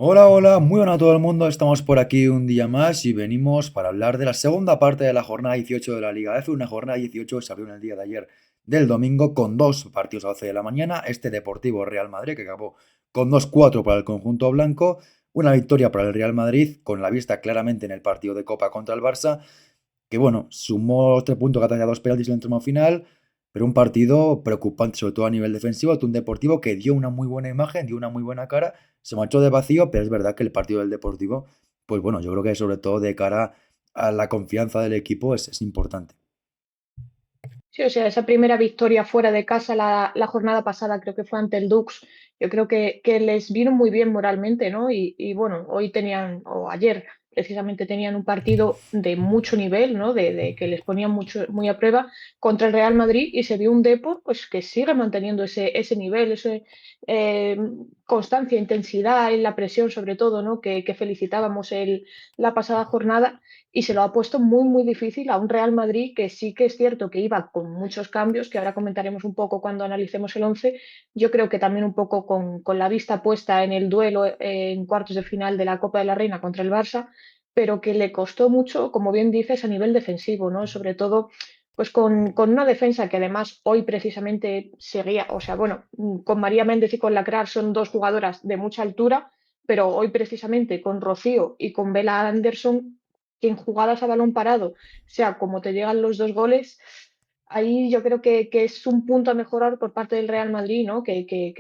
Hola, hola, muy buenas a todo el mundo. Estamos por aquí un día más y venimos para hablar de la segunda parte de la jornada 18 de la Liga F. Una jornada 18 que se abrió en el día de ayer del domingo con dos partidos a 12 de la mañana. Este Deportivo Real Madrid que acabó con 2-4 para el conjunto blanco. Una victoria para el Real Madrid con la vista claramente en el partido de Copa contra el Barça, que bueno, sumó 3 puntos gracias a dos penaltis en el tramo final, pero un partido preocupante, sobre todo a nivel defensivo, ante un Deportivo que dio una muy buena imagen, dio una muy buena cara, se marchó de vacío, pero es verdad que el partido del Deportivo, pues bueno, yo creo que sobre todo de cara a la confianza del equipo es importante. Sí, o sea, esa primera victoria fuera de casa la jornada pasada creo que fue ante el Dux. Yo creo que les vino muy bien moralmente, ¿no? Y bueno, hoy tenían, o ayer precisamente tenían un partido de mucho nivel, ¿no? De que les ponían mucho, muy a prueba contra el Real Madrid y se vio un Depor pues que sigue manteniendo ese nivel, ese eh, constancia, intensidad en la presión sobre todo, ¿no? Que felicitábamos la pasada jornada y se lo ha puesto muy, muy difícil a un Real Madrid que sí que es cierto que iba con muchos cambios, que ahora comentaremos un poco cuando analicemos el 11. Yo creo que también un poco con la vista puesta en el duelo en cuartos de final de la Copa de la Reina contra el Barça, pero que le costó mucho, como bien dices, a nivel defensivo, ¿no? Sobre todo pues con una defensa que además hoy precisamente seguía, o sea, bueno, con María Méndez y con Lacrar son dos jugadoras de mucha altura, pero hoy precisamente con Rocío y con Bella Anderson que en jugadas a balón parado, sea como te llegan los dos goles, ahí yo creo que es un punto a mejorar por parte del Real Madrid, ¿no?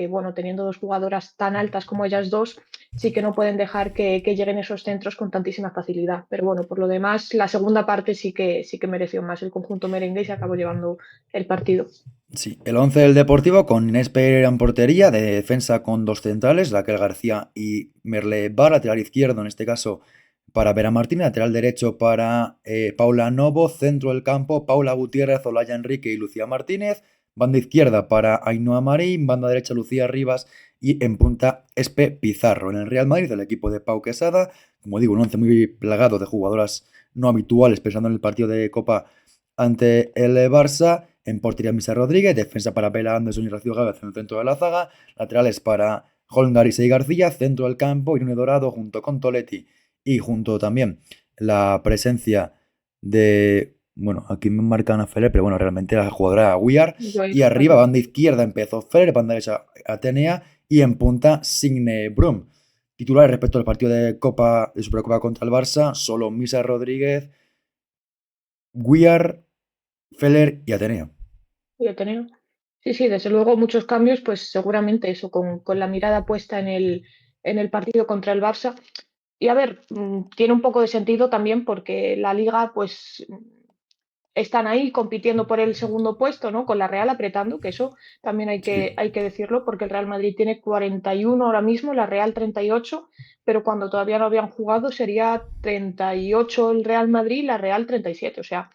Bueno, teniendo dos jugadoras tan altas como ellas dos, sí que no pueden dejar que lleguen esos centros con tantísima facilidad. Pero bueno, por lo demás, la segunda parte sí que mereció más el conjunto merengue y se acabó llevando el partido. Sí, el 11 del Deportivo con Inés Pereira en portería, de defensa con dos centrales, Raquel García y Merle Bar, lateral izquierdo en este caso para Vera Martínez, lateral derecho para Paula Novo, centro del campo, Paula Gutiérrez, Olaya Enrique y Lucía Martínez, banda izquierda para Ainhoa Marín, banda derecha Lucía Rivas y en punta Espe Pizarro. En el Real Madrid, el equipo de Pau Quesada, como digo, un once muy plagado de jugadoras no habituales, pensando en el partido de Copa ante el Barça. En portería Misa Rodríguez, defensa para Bela Anderson y Rocío Gávez en el centro de la zaga, laterales para Holmgar y Sei García, centro del campo, Irene Dorado junto con Toletti y junto también la presencia de, bueno, aquí me marcan a Feller, pero bueno, realmente la jugadora Weir, Yo, y arriba, correcto. banda izquierda empezó Feller, banda derecha Atenea y en punta Signe Brum. Titulares respecto al partido de Copa, de Supercopa contra el Barça, solo Misa Rodríguez, Weir, Feller y Atenea. Yo tenía. Sí, sí, desde luego muchos cambios, pues seguramente eso, con la mirada puesta en el partido contra el Barça. Y a ver, tiene un poco de sentido también porque la liga, pues están ahí compitiendo por el segundo puesto, ¿no? Con la Real apretando, que eso también hay que, Sí. hay que decirlo, porque el Real Madrid tiene 41 ahora mismo, la Real 38, pero cuando todavía no habían jugado sería 38 el Real Madrid, la Real 37, o sea,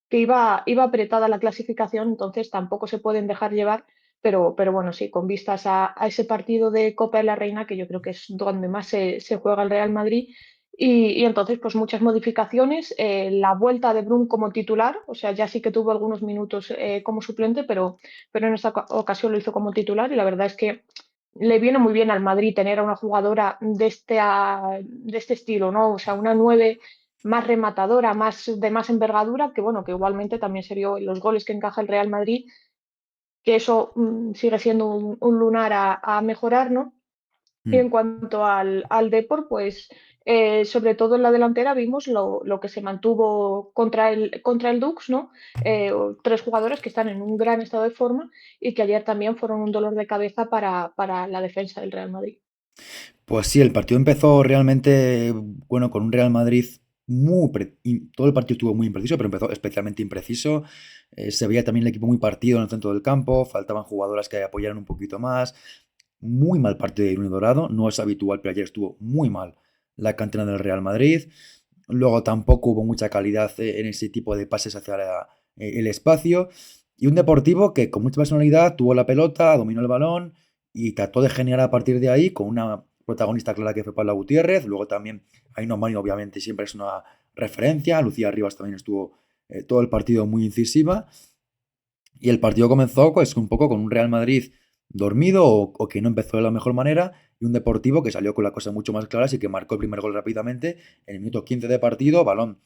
que iba apretada la clasificación, entonces tampoco se pueden dejar llevar. Pero bueno, sí, con vistas a ese partido de Copa de la Reina, que yo creo que es donde más se juega el Real Madrid, y entonces, pues muchas modificaciones. La vuelta de Brun como titular, o sea, ya sí que tuvo algunos minutos como suplente, pero en esta ocasión lo hizo como titular y la verdad es que le viene muy bien al Madrid tener a una jugadora de este estilo, ¿no? O sea, una nueve más rematadora, de más envergadura, que bueno, que igualmente también se vio en los goles que encaja el Real Madrid, que eso sigue siendo un lunar a mejorar, ¿no? Y en Mm. cuanto al Depor, pues sobre todo en la delantera vimos lo que se mantuvo contra el Dux, ¿no? Tres jugadores que están en un gran estado de forma y que ayer también fueron un dolor de cabeza para la defensa del Real Madrid. Pues sí, el partido empezó realmente, bueno, con un Real Madrid todo el partido estuvo muy impreciso, pero empezó especialmente impreciso. Se veía también el equipo muy partido en el centro del campo, faltaban jugadoras que apoyaran un poquito más. Muy mal partido de Irune Dorado, no es habitual, pero ayer estuvo muy mal la cantera del Real Madrid. Luego tampoco hubo mucha calidad en ese tipo de pases hacia el espacio. Y un Deportivo que con mucha personalidad tuvo la pelota, dominó el balón y trató de generar a partir de ahí con una protagonista clara que fue Paula Gutiérrez. Luego también Ainhoa Mari, obviamente, siempre es una referencia. Lucía Rivas también estuvo todo el partido muy incisiva. Y el partido comenzó pues, un poco con un Real Madrid dormido o que no empezó de la mejor manera y un Deportivo que salió con la cosa mucho más clara y que marcó el primer gol rápidamente en el minuto 15 de partido, balón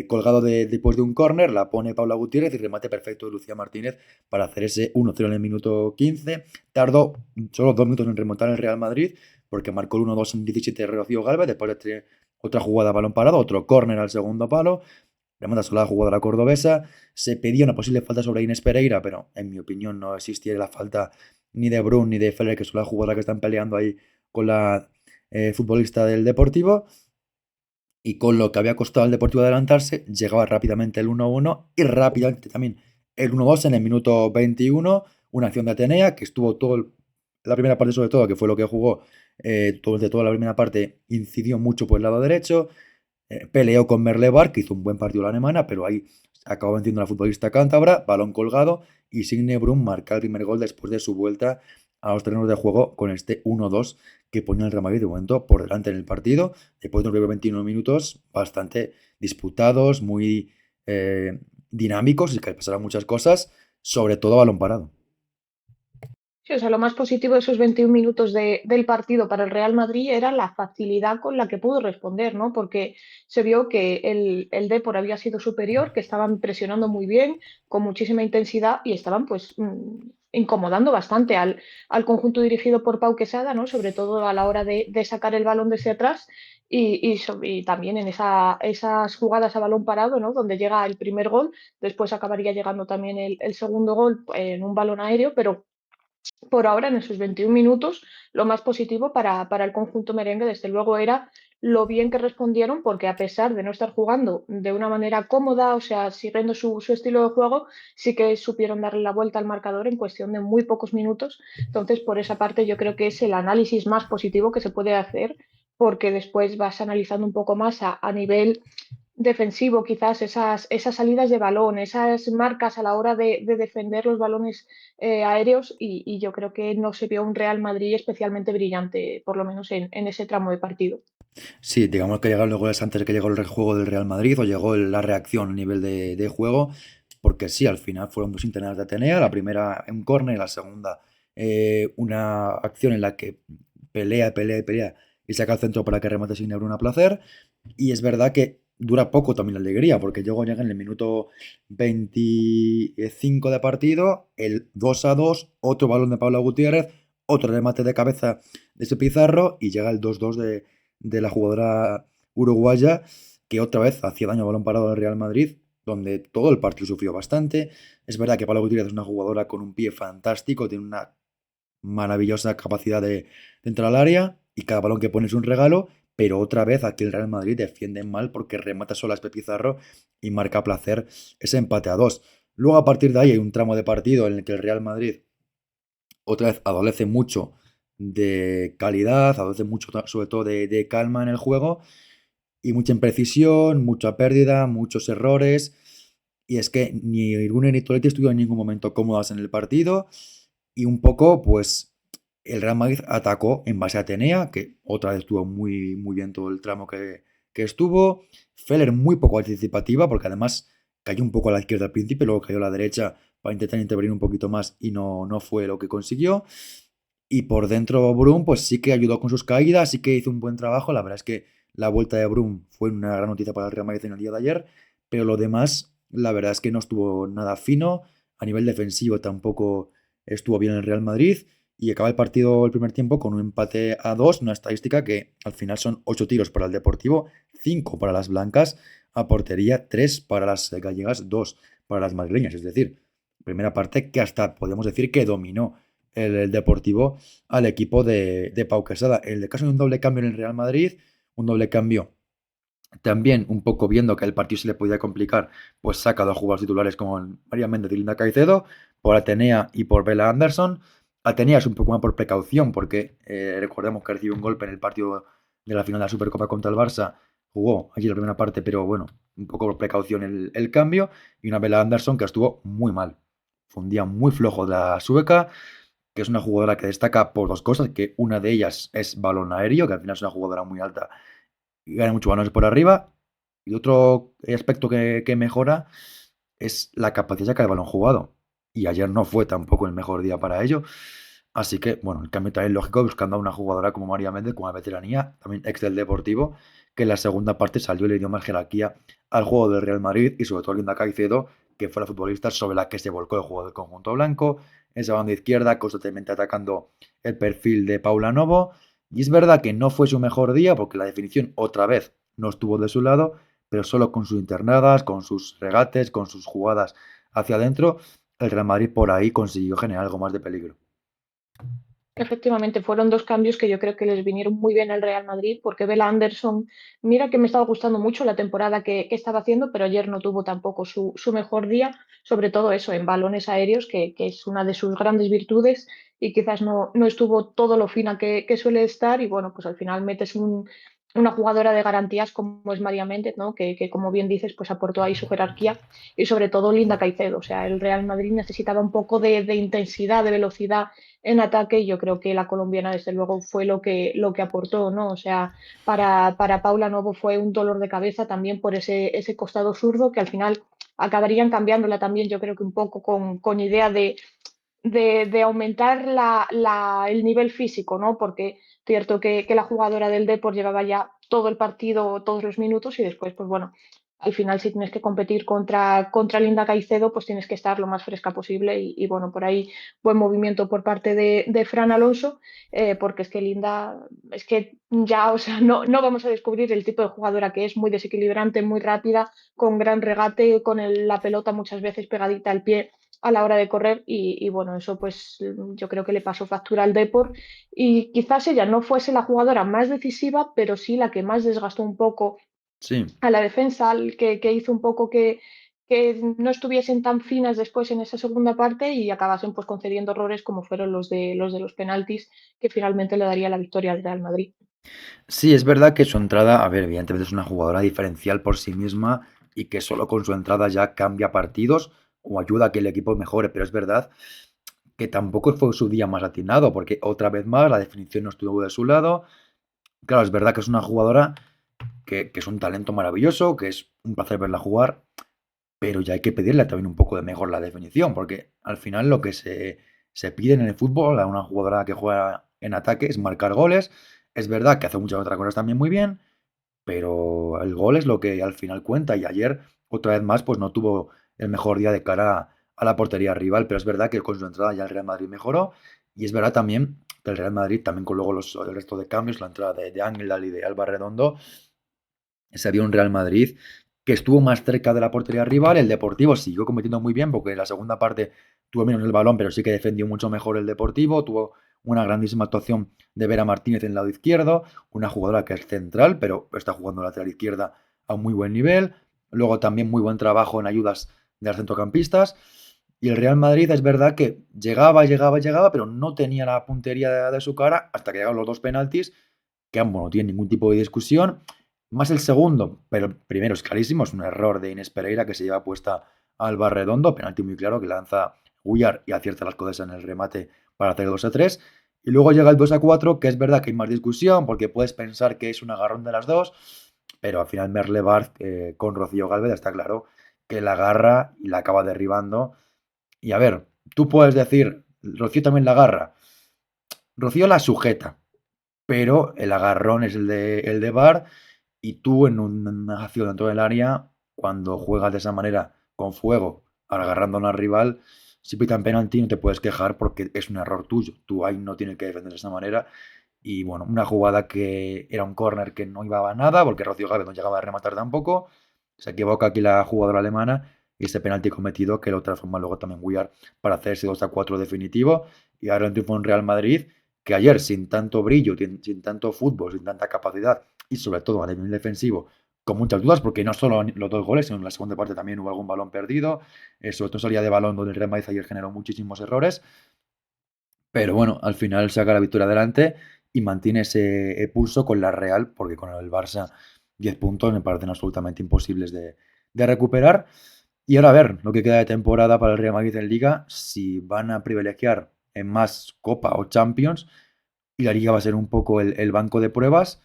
colgado después de un córner, la pone Paula Gutiérrez y remate perfecto de Lucía Martínez para hacer ese 1-0 en el minuto 15. Tardó solo 2 minutos en remontar el Real Madrid porque marcó el 1-2 en 17 de Rocío Gálvez, después de otra jugada a balón parado, otro córner al segundo palo, remata sola la jugadora cordobesa, se pedía una posible falta sobre Inés Pereira, pero en mi opinión no existía la falta ni de Brun ni de Feller, que son las jugadoras que están peleando ahí con la futbolista del Deportivo, y con lo que había costado al Deportivo adelantarse, llegaba rápidamente el 1-1 y rápidamente también el 1-2 en el minuto 21, una acción de Atenea que estuvo la primera parte sobre todo, que fue lo que jugó durante toda la primera parte, incidió mucho por el lado derecho, peleó con Merlebar, que hizo un buen partido la alemana, pero ahí acabó venciendo a la futbolista cántabra, balón colgado, y Signe Brun marca el primer gol después de su vuelta a los terrenos de juego con este 1-2 que ponía el Real Madrid de momento por delante en el partido, después de unos 21 minutos bastante disputados, muy dinámicos y que pasaron muchas cosas, sobre todo a balón parado. Sí, o sea, lo más positivo de esos 21 minutos del partido para el Real Madrid era la facilidad con la que pudo responder, ¿no? Porque se vio que el Depor había sido superior, que estaban presionando muy bien, con muchísima intensidad y estaban pues incomodando bastante al conjunto dirigido por Pau Quesada, ¿no? Sobre todo a la hora de sacar el balón desde atrás y también en esas jugadas a balón parado, ¿no? Donde llega el primer gol, después acabaría llegando también el segundo gol en un balón aéreo, pero por ahora, en esos 21 minutos, lo más positivo para el conjunto merengue, desde luego, era lo bien que respondieron, porque a pesar de no estar jugando de una manera cómoda, o sea, siguiendo su estilo de juego, sí que supieron darle la vuelta al marcador en cuestión de muy pocos minutos. Entonces, por esa parte, yo creo que es el análisis más positivo que se puede hacer, porque después vas analizando un poco más a nivel defensivo, quizás esas salidas de balón, esas marcas a la hora de defender los balones aéreos y yo creo que no se vio un Real Madrid especialmente brillante, por lo menos en ese tramo de partido. Sí, digamos que llegaron los goles antes de que llegó el juego del Real Madrid o llegó la reacción a nivel de juego, porque sí, al final fueron dos internadas de Atenea, la primera un córner, la segunda una acción en la que pelea, pelea y pelea y saca el centro para que remate sin a placer, y es verdad que dura poco también la alegría, porque llega en el minuto 25 de partido, el 2-2, otro balón de Pablo Gutiérrez, otro remate de cabeza de ese Pizarro y llega el 2-2 de la jugadora uruguaya, que otra vez hacía daño a balón parado al Real Madrid, donde todo el partido sufrió bastante. Es verdad que Paula Gutiérrez es una jugadora con un pie fantástico, tiene una maravillosa capacidad de entrar al área y cada balón que pone es un regalo, pero otra vez aquí el Real Madrid defiende mal porque remata sola a Espe Pizarro y marca a placer ese empate a dos. Luego a partir de ahí hay un tramo de partido en el que el Real Madrid otra vez adolece mucho de calidad, adolece mucho sobre todo de calma en el juego y mucha imprecisión, mucha pérdida, muchos errores. Y es que ni Irune ni Toletti estuvieron en ningún momento cómodas en el partido. Y un poco, pues, el Real Madrid atacó en base a Atenea, que otra vez estuvo muy, muy bien todo el tramo que estuvo. Feller muy poco participativa, porque además cayó un poco a la izquierda al principio, luego cayó a la derecha para intentar intervenir un poquito más y no fue lo que consiguió. Y por dentro Brum, pues sí que ayudó con sus caídas, sí que hizo un buen trabajo. La verdad es que la vuelta de Brum fue una gran noticia para el Real Madrid en el día de ayer, pero lo demás, la verdad es que no estuvo nada fino. A nivel defensivo tampoco estuvo bien el Real Madrid y acaba el partido el primer tiempo con un empate a dos, una estadística que al final son 8 tiros para el Deportivo, 5 para las blancas, a portería 3 para las gallegas, 2 para las madrileñas. Es decir, primera parte que hasta podemos decir que dominó el Deportivo al equipo de Pau Quesada. En el caso de un doble cambio en el Real Madrid, un doble cambio también un poco viendo que el partido se le podía complicar, pues saca dos jugadores titulares como María Méndez y Linda Caicedo, por Atenea y por Bella Anderson. Atenea es un poco más por precaución, porque recordemos que recibió un golpe en el partido de la final de la Supercopa contra el Barça. Jugó allí la primera parte, pero bueno, un poco por precaución el cambio. Y una Bella Anderson que estuvo muy mal. Fue un día muy flojo de la sueca, que es una jugadora que destaca por dos cosas, que una de ellas es balón aéreo, que al final es una jugadora muy alta y gana muchos balones por arriba. Y otro aspecto que mejora es la capacidad de sacar el balón jugado. Y ayer no fue tampoco el mejor día para ello. Así que, bueno, el cambio también lógico buscando a una jugadora como María Méndez, con una veteranía, también ex del Deportivo, que en la segunda parte salió y le dio más jerarquía al juego del Real Madrid y sobre todo a Linda Caicedo, que fue la futbolista sobre la que se volcó el juego del conjunto blanco, esa banda izquierda, constantemente atacando el perfil de Paula Novo. Y es verdad que no fue su mejor día porque la definición otra vez no estuvo de su lado, pero solo con sus internadas, con sus regates, con sus jugadas hacia adentro, el Real Madrid por ahí consiguió generar algo más de peligro. Efectivamente, fueron dos cambios que yo creo que les vinieron muy bien al Real Madrid, porque Bella Anderson, mira que me estaba gustando mucho la temporada que estaba haciendo, pero ayer no tuvo tampoco su mejor día, sobre todo eso, en balones aéreos, que es una de sus grandes virtudes, y quizás no estuvo todo lo fina que suele estar, y bueno, pues al final metes una jugadora de garantías como es María Méndez, ¿no? Que como bien dices, pues aportó ahí su jerarquía, y sobre todo Linda Caicedo, o sea, el Real Madrid necesitaba un poco de intensidad, de velocidad en ataque y yo creo que la colombiana desde luego fue lo que aportó, ¿no? O sea, para Paula Novo fue un dolor de cabeza también por ese costado zurdo que al final acabarían cambiándola también yo creo que un poco con idea de aumentar el nivel físico, ¿no? Porque cierto que la jugadora del Depor llevaba ya todo el partido, todos los minutos y después, pues bueno, al final si tienes que competir contra Linda Caicedo, pues tienes que estar lo más fresca posible y bueno, por ahí buen movimiento por parte de Fran Alonso, porque es que Linda, es que ya, o sea, no vamos a descubrir el tipo de jugadora que es, muy desequilibrante, muy rápida, con gran regate, con la pelota muchas veces pegadita al pie a la hora de correr y bueno, eso pues yo creo que le pasó factura al Depor y quizás ella no fuese la jugadora más decisiva, pero sí la que más desgastó un poco Sí, a la defensa, que hizo un poco que no estuviesen tan finas después en esa segunda parte y acabasen pues concediendo errores como fueron los penaltis que finalmente le daría la victoria al Real Madrid. sí, es verdad que su entrada, a ver, evidentemente es una jugadora diferencial por sí misma y que solo con su entrada ya cambia partidos o ayuda a que el equipo mejore, pero es verdad que tampoco fue su día más atinado, porque otra vez más la definición no estuvo de su lado. Claro, es verdad que es una jugadora que es un talento maravilloso, que es un placer verla jugar, pero ya hay que pedirle también un poco de mejor la definición, porque al final lo que se pide en el fútbol a una jugadora que juega en ataque es marcar goles. Es verdad que hace muchas otras cosas también muy bien, pero el gol es lo que al final cuenta. Y ayer, otra vez más, pues no tuvo el mejor día de cara a la portería rival, pero es verdad que con su entrada ya el Real Madrid mejoró. Y es verdad también que el Real Madrid, también con luego el resto de cambios, la entrada de Ángel y de Alba Redondo, se vio un Real Madrid que estuvo más cerca de la portería rival. El Deportivo siguió compitiendo muy bien porque en la segunda parte tuvo menos el balón, pero sí que defendió mucho mejor el Deportivo. Tuvo una grandísima actuación de Vera Martínez en el lado izquierdo, una jugadora que es central, pero está jugando lateral izquierda a un muy buen nivel. Luego también muy buen trabajo en ayudas de los centrocampistas. Y el Real Madrid es verdad que llegaba, pero no tenía la puntería de su cara hasta que llegaron los dos penaltis, que ambos no tienen ningún tipo de discusión. Más el segundo, pero el primero es clarísimo, es un error de Inés Pereira que se lleva puesta al Barredondo, penalti muy claro que lanza Guyar y acierta las cosas en el remate para hacer 2-3. Y luego llega el 2-4, que es verdad que hay más discusión, porque puedes pensar que es un agarrón de las dos, pero al final Merle Barth con Rocío Galvez está claro que la agarra y la acaba derribando. Y a ver, tú puedes decir, Rocío también la agarra. Rocío la sujeta, pero el agarrón es el de Bar y tú en una acción dentro del área, cuando juegas de esa manera con fuego, agarrando a una rival, si pitan penalti no te puedes quejar porque es un error tuyo. Tú ahí no tienes que defender de esa manera. Y bueno, una jugada que era un córner que no iba a nada porque Rocío Gálvez no llegaba a rematar tampoco. Se equivoca aquí la jugadora alemana y ese penalti cometido que lo transforma luego también Guiar para hacer ese 2-4 definitivo. Y ahora un triunfo en Real Madrid que ayer sin tanto brillo, sin tanto fútbol, sin tanta capacidad y sobre todo a nivel defensivo, con muchas dudas, porque no solo los dos goles, sino en la segunda parte también hubo algún balón perdido, sobre todo salía de balón donde el Real Madrid ayer generó muchísimos errores, pero bueno, al final saca la victoria adelante y mantiene ese pulso con la Real, porque con el Barça 10 puntos me parecen absolutamente imposibles de recuperar. Y ahora a ver lo que queda de temporada para el Real Madrid en Liga, si van a privilegiar en más Copa o Champions y la Liga va a ser un poco el banco de pruebas,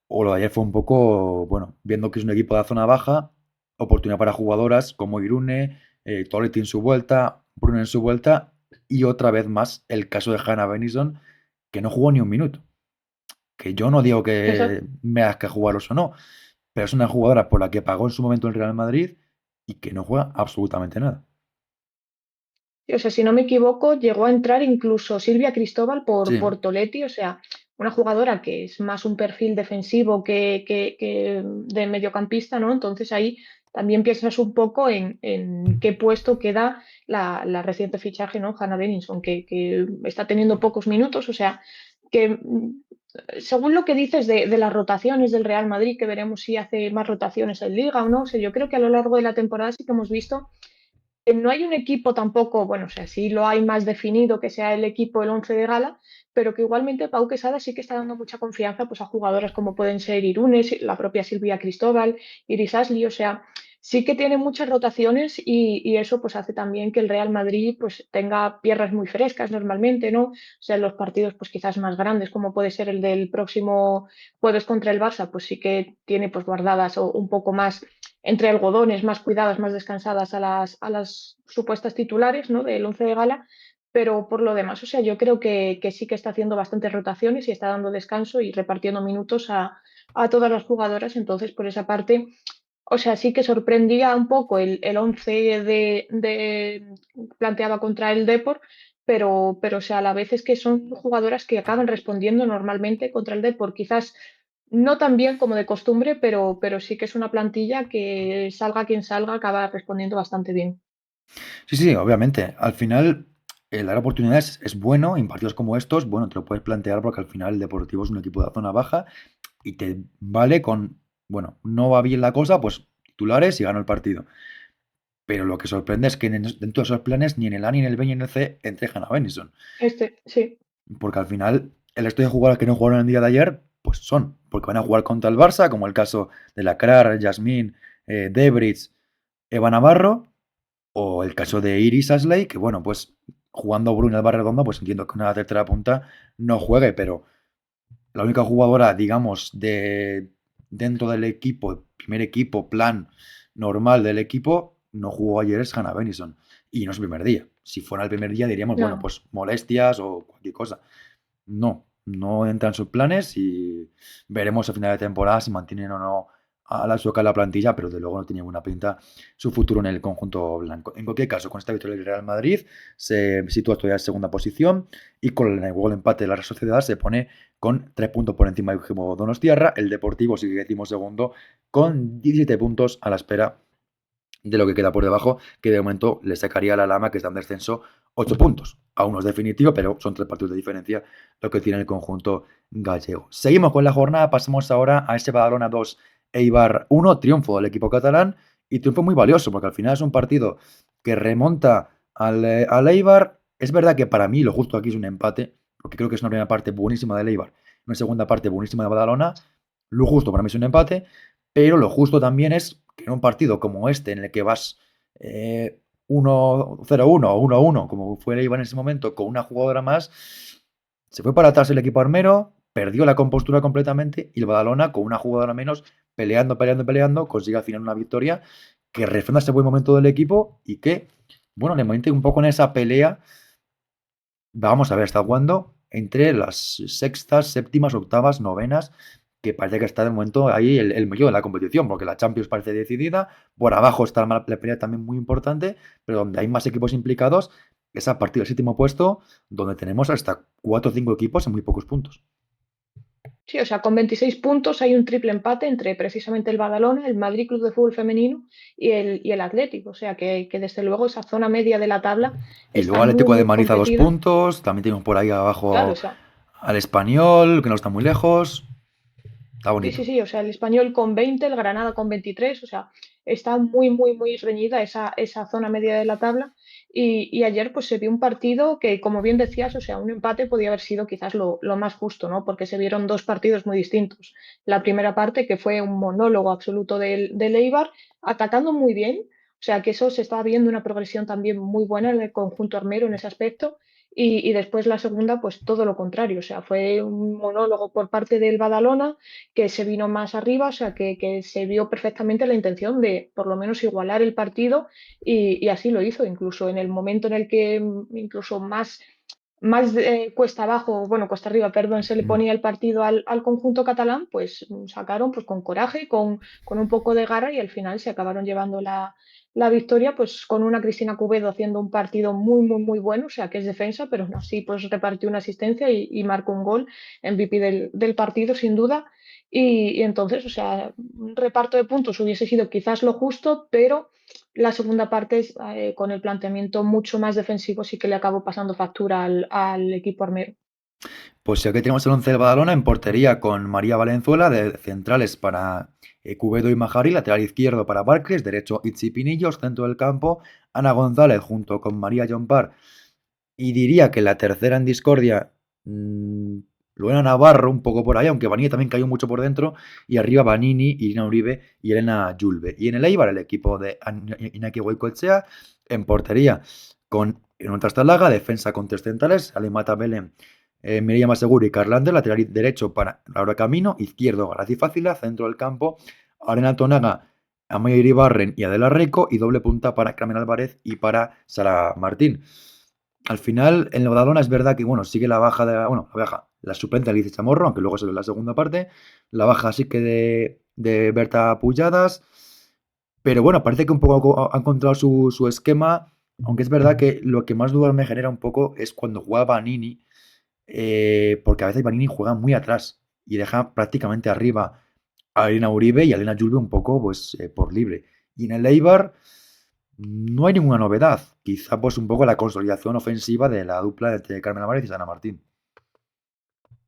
o lo de ayer fue un poco, bueno, viendo que es un equipo de la zona baja, oportunidad para jugadoras como Irune, Toletti en su vuelta, Bruno en su vuelta, Y otra vez más el caso de Hannah Benison, que no jugó ni un minuto. Que yo no digo que Exacto. me hagas que jugarlos o no, pero es una jugadora por la que pagó en su momento el Real Madrid y que no juega absolutamente nada. Sí, o sea, si no me equivoco, llegó a entrar incluso Silvia Cristóbal por Sí, Toletti, o sea, una jugadora que es más un perfil defensivo que de mediocampista, ¿no? Entonces ahí también piensas un poco en qué puesto queda la reciente fichaje, ¿no? Hannah Benninson, que está teniendo pocos minutos, o sea, que según lo que dices de las rotaciones del Real Madrid, que veremos si hace más rotaciones en Liga o no, o sea, yo creo que a lo largo de la temporada sí que hemos visto no hay un equipo tampoco, bueno, o sea, sí lo hay más definido que sea el equipo, el once de gala, pero que igualmente Pau Quesada sí que está dando mucha confianza pues, a jugadoras como pueden ser Irunes, la propia Silvia Cristóbal, Iris Ashley, o sea, sí que tiene muchas rotaciones y eso pues hace también que el Real Madrid pues tenga piernas muy frescas normalmente, ¿no? O sea, en los partidos pues quizás más grandes, como puede ser el del próximo jueves contra el Barça, pues sí que tiene pues guardadas o un poco más entre algodones, más cuidadas, más descansadas a las supuestas titulares, ¿no? Del once de gala, pero por lo demás, o sea, yo creo que sí que está haciendo bastantes rotaciones y está dando descanso y repartiendo minutos a todas las jugadoras, entonces por esa parte, o sea, sí que sorprendía un poco el once planteado contra el Depor, pero o sea, a la vez es que son jugadoras que acaban respondiendo normalmente contra el Depor, quizás no tan bien como de costumbre, pero sí que es una plantilla que salga quien salga, acaba respondiendo bastante bien. sí, sí, obviamente. Al final, el dar oportunidades es bueno, en partidos como estos, bueno, te lo puedes plantear porque al final el Deportivo es un equipo de la zona baja y te vale con, bueno, no va bien la cosa, pues titulares y gano el partido. Pero lo que sorprende es que dentro de esos planes ni en el A, ni en el B, ni en el C entrejan a Benison. Sí, Porque al final, el resto de jugadores que no jugaron el día de ayer, pues son, porque van a jugar contra el Barça, como el caso de Lacrar, Yasmín, Debritz, Eva Navarro, o el caso de Iris Asley, que bueno, pues jugando Bruno Alba Redondo, pues entiendo que una tercera punta no juegue, pero la única jugadora, digamos, de dentro del equipo, primer equipo, plan normal del equipo, no jugó ayer es Hannah Benison. Y no es el primer día. Si fuera el primer día diríamos, bueno, no. pues molestias o cualquier cosa. No, no entra en sus planes y veremos a final de temporada si mantienen o no a la sueca en la plantilla, pero de luego no tiene buena pinta su futuro en el conjunto blanco. En cualquier caso, con esta victoria del Real Madrid se sitúa todavía en segunda posición y con el igual empate de la Real Sociedad se pone con 3 puntos por encima del último Donostiarra. El Deportivo sigue decimos segundo con 17 puntos a la espera de lo que queda por debajo, que de momento le sacaría a la Lama, que está en descenso, 8 puntos. Aún no es definitivo, pero son 3 partidos de diferencia lo que tiene el conjunto gallego. Seguimos con la jornada, pasamos ahora a ese Badalona 2, Eibar 1, triunfo del equipo catalán y triunfo muy valioso, porque al final es un partido que remonta al Eibar. Es verdad que para mí lo justo aquí es un empate, porque creo que es una primera parte buenísima del Eibar, una segunda parte buenísima de Badalona. Lo justo para mí es un empate, pero lo justo también es que en un partido como este, en el que vas 1-0-1 o 1-1, como fue el Eibar en ese momento, con una jugadora más, se fue para atrás el equipo armero, perdió la compostura completamente y el Badalona, con una jugadora menos, peleando, peleando, peleando, consigue al final una victoria que refrenda ese buen momento del equipo y que, bueno, le mete un poco en esa pelea. Vamos a ver, está jugando entre las sextas, séptimas, octavas, novenas, que parece que está de momento ahí el medio de la competición, porque la Champions parece decidida, por abajo está la pelea también muy importante, pero donde hay más equipos implicados es a partir del séptimo puesto, donde tenemos hasta 4 o 5 equipos en muy pocos puntos. Sí, o sea, con 26 puntos hay un triple empate entre precisamente el Badalona, el Madrid Club de Fútbol Femenino y el Atlético. O sea, que desde luego esa zona media de la tabla Y luego está muy, Atlético de muy Madrid a 2 competida. puntos, también tenemos por ahí Claro, abajo o sea, al Español, que no está muy lejos, está sí, sí, bonito. sí, o sea, el Español con 20, el Granada con 23, o sea, está muy, muy, muy reñida esa zona media de la tabla. Y ayer pues se vio un partido que, como bien decías, o sea, un empate podía haber sido quizás lo más justo, ¿no? Porque se vieron dos partidos muy distintos. La primera parte, que fue un monólogo absoluto del Eibar, atacando muy bien, o sea, que eso se estaba viendo una progresión también muy buena en el conjunto armero en ese aspecto. y después la segunda, pues todo lo contrario, o sea, fue un monólogo por parte del Badalona que se vino más arriba, o sea, que se vio perfectamente la intención de por lo menos igualar el partido y así lo hizo, incluso en el momento en el que incluso más cuesta abajo, bueno, cuesta arriba, perdón, se le Mm. ponía el partido al conjunto catalán, pues sacaron pues con coraje, con un poco de garra y al final se acabaron llevando la victoria, pues con una Cristina Cubedo haciendo un partido muy bueno, o sea, que es defensa, pero aún así pues repartió una asistencia y marcó un gol, MVP del partido, sin duda. Y entonces, o sea, un reparto de puntos hubiese sido quizás lo justo, pero la segunda parte, con el planteamiento mucho más defensivo, sí que le acabó pasando factura al equipo armero. Pues ya que tenemos el 11 del Badalona en portería con María Valenzuela, de centrales para Cubedo y Majari, lateral izquierdo para Barclays, derecho Itzi Pinillos, centro del campo, Ana González junto con María Llompar. Y diría que la tercera en discordia, mmm, Lorena Navarro, un poco por ahí, aunque Vanini también cayó mucho por dentro. Y arriba Vanini, Irina Uribe y Elena Yulbe. Y en el Eibar, el equipo de Iñaki Goicoechea, en portería con Nolta Stalaga, defensa con tres centrales, Alemata Belén, Mireia Maseguri y Carlander, lateral derecho para Laura Camino, izquierdo Graci Fácila, centro del campo, Arena Tonaga, Amaya Iribarren y Adela Rico, y doble punta para Carmen Álvarez y para Sara Martín. Al final, en el Badalona es verdad que, bueno, sigue la baja bueno, la baja, la suplente de Alicia Chamorro, aunque luego se ve en la segunda parte, la baja sí que de Berta Pujadas, pero bueno, parece que un poco ha encontrado su esquema, aunque es verdad que lo que más dudas me genera un poco es cuando juega Vanini, porque a veces Vanini juega muy atrás y deja prácticamente arriba a Elena Uribe y a Elena Julve un poco pues por libre. Y en el Eibar no hay ninguna novedad. Quizá pues un poco la consolidación ofensiva de la dupla entre Carmen Álvarez y Sana Martín.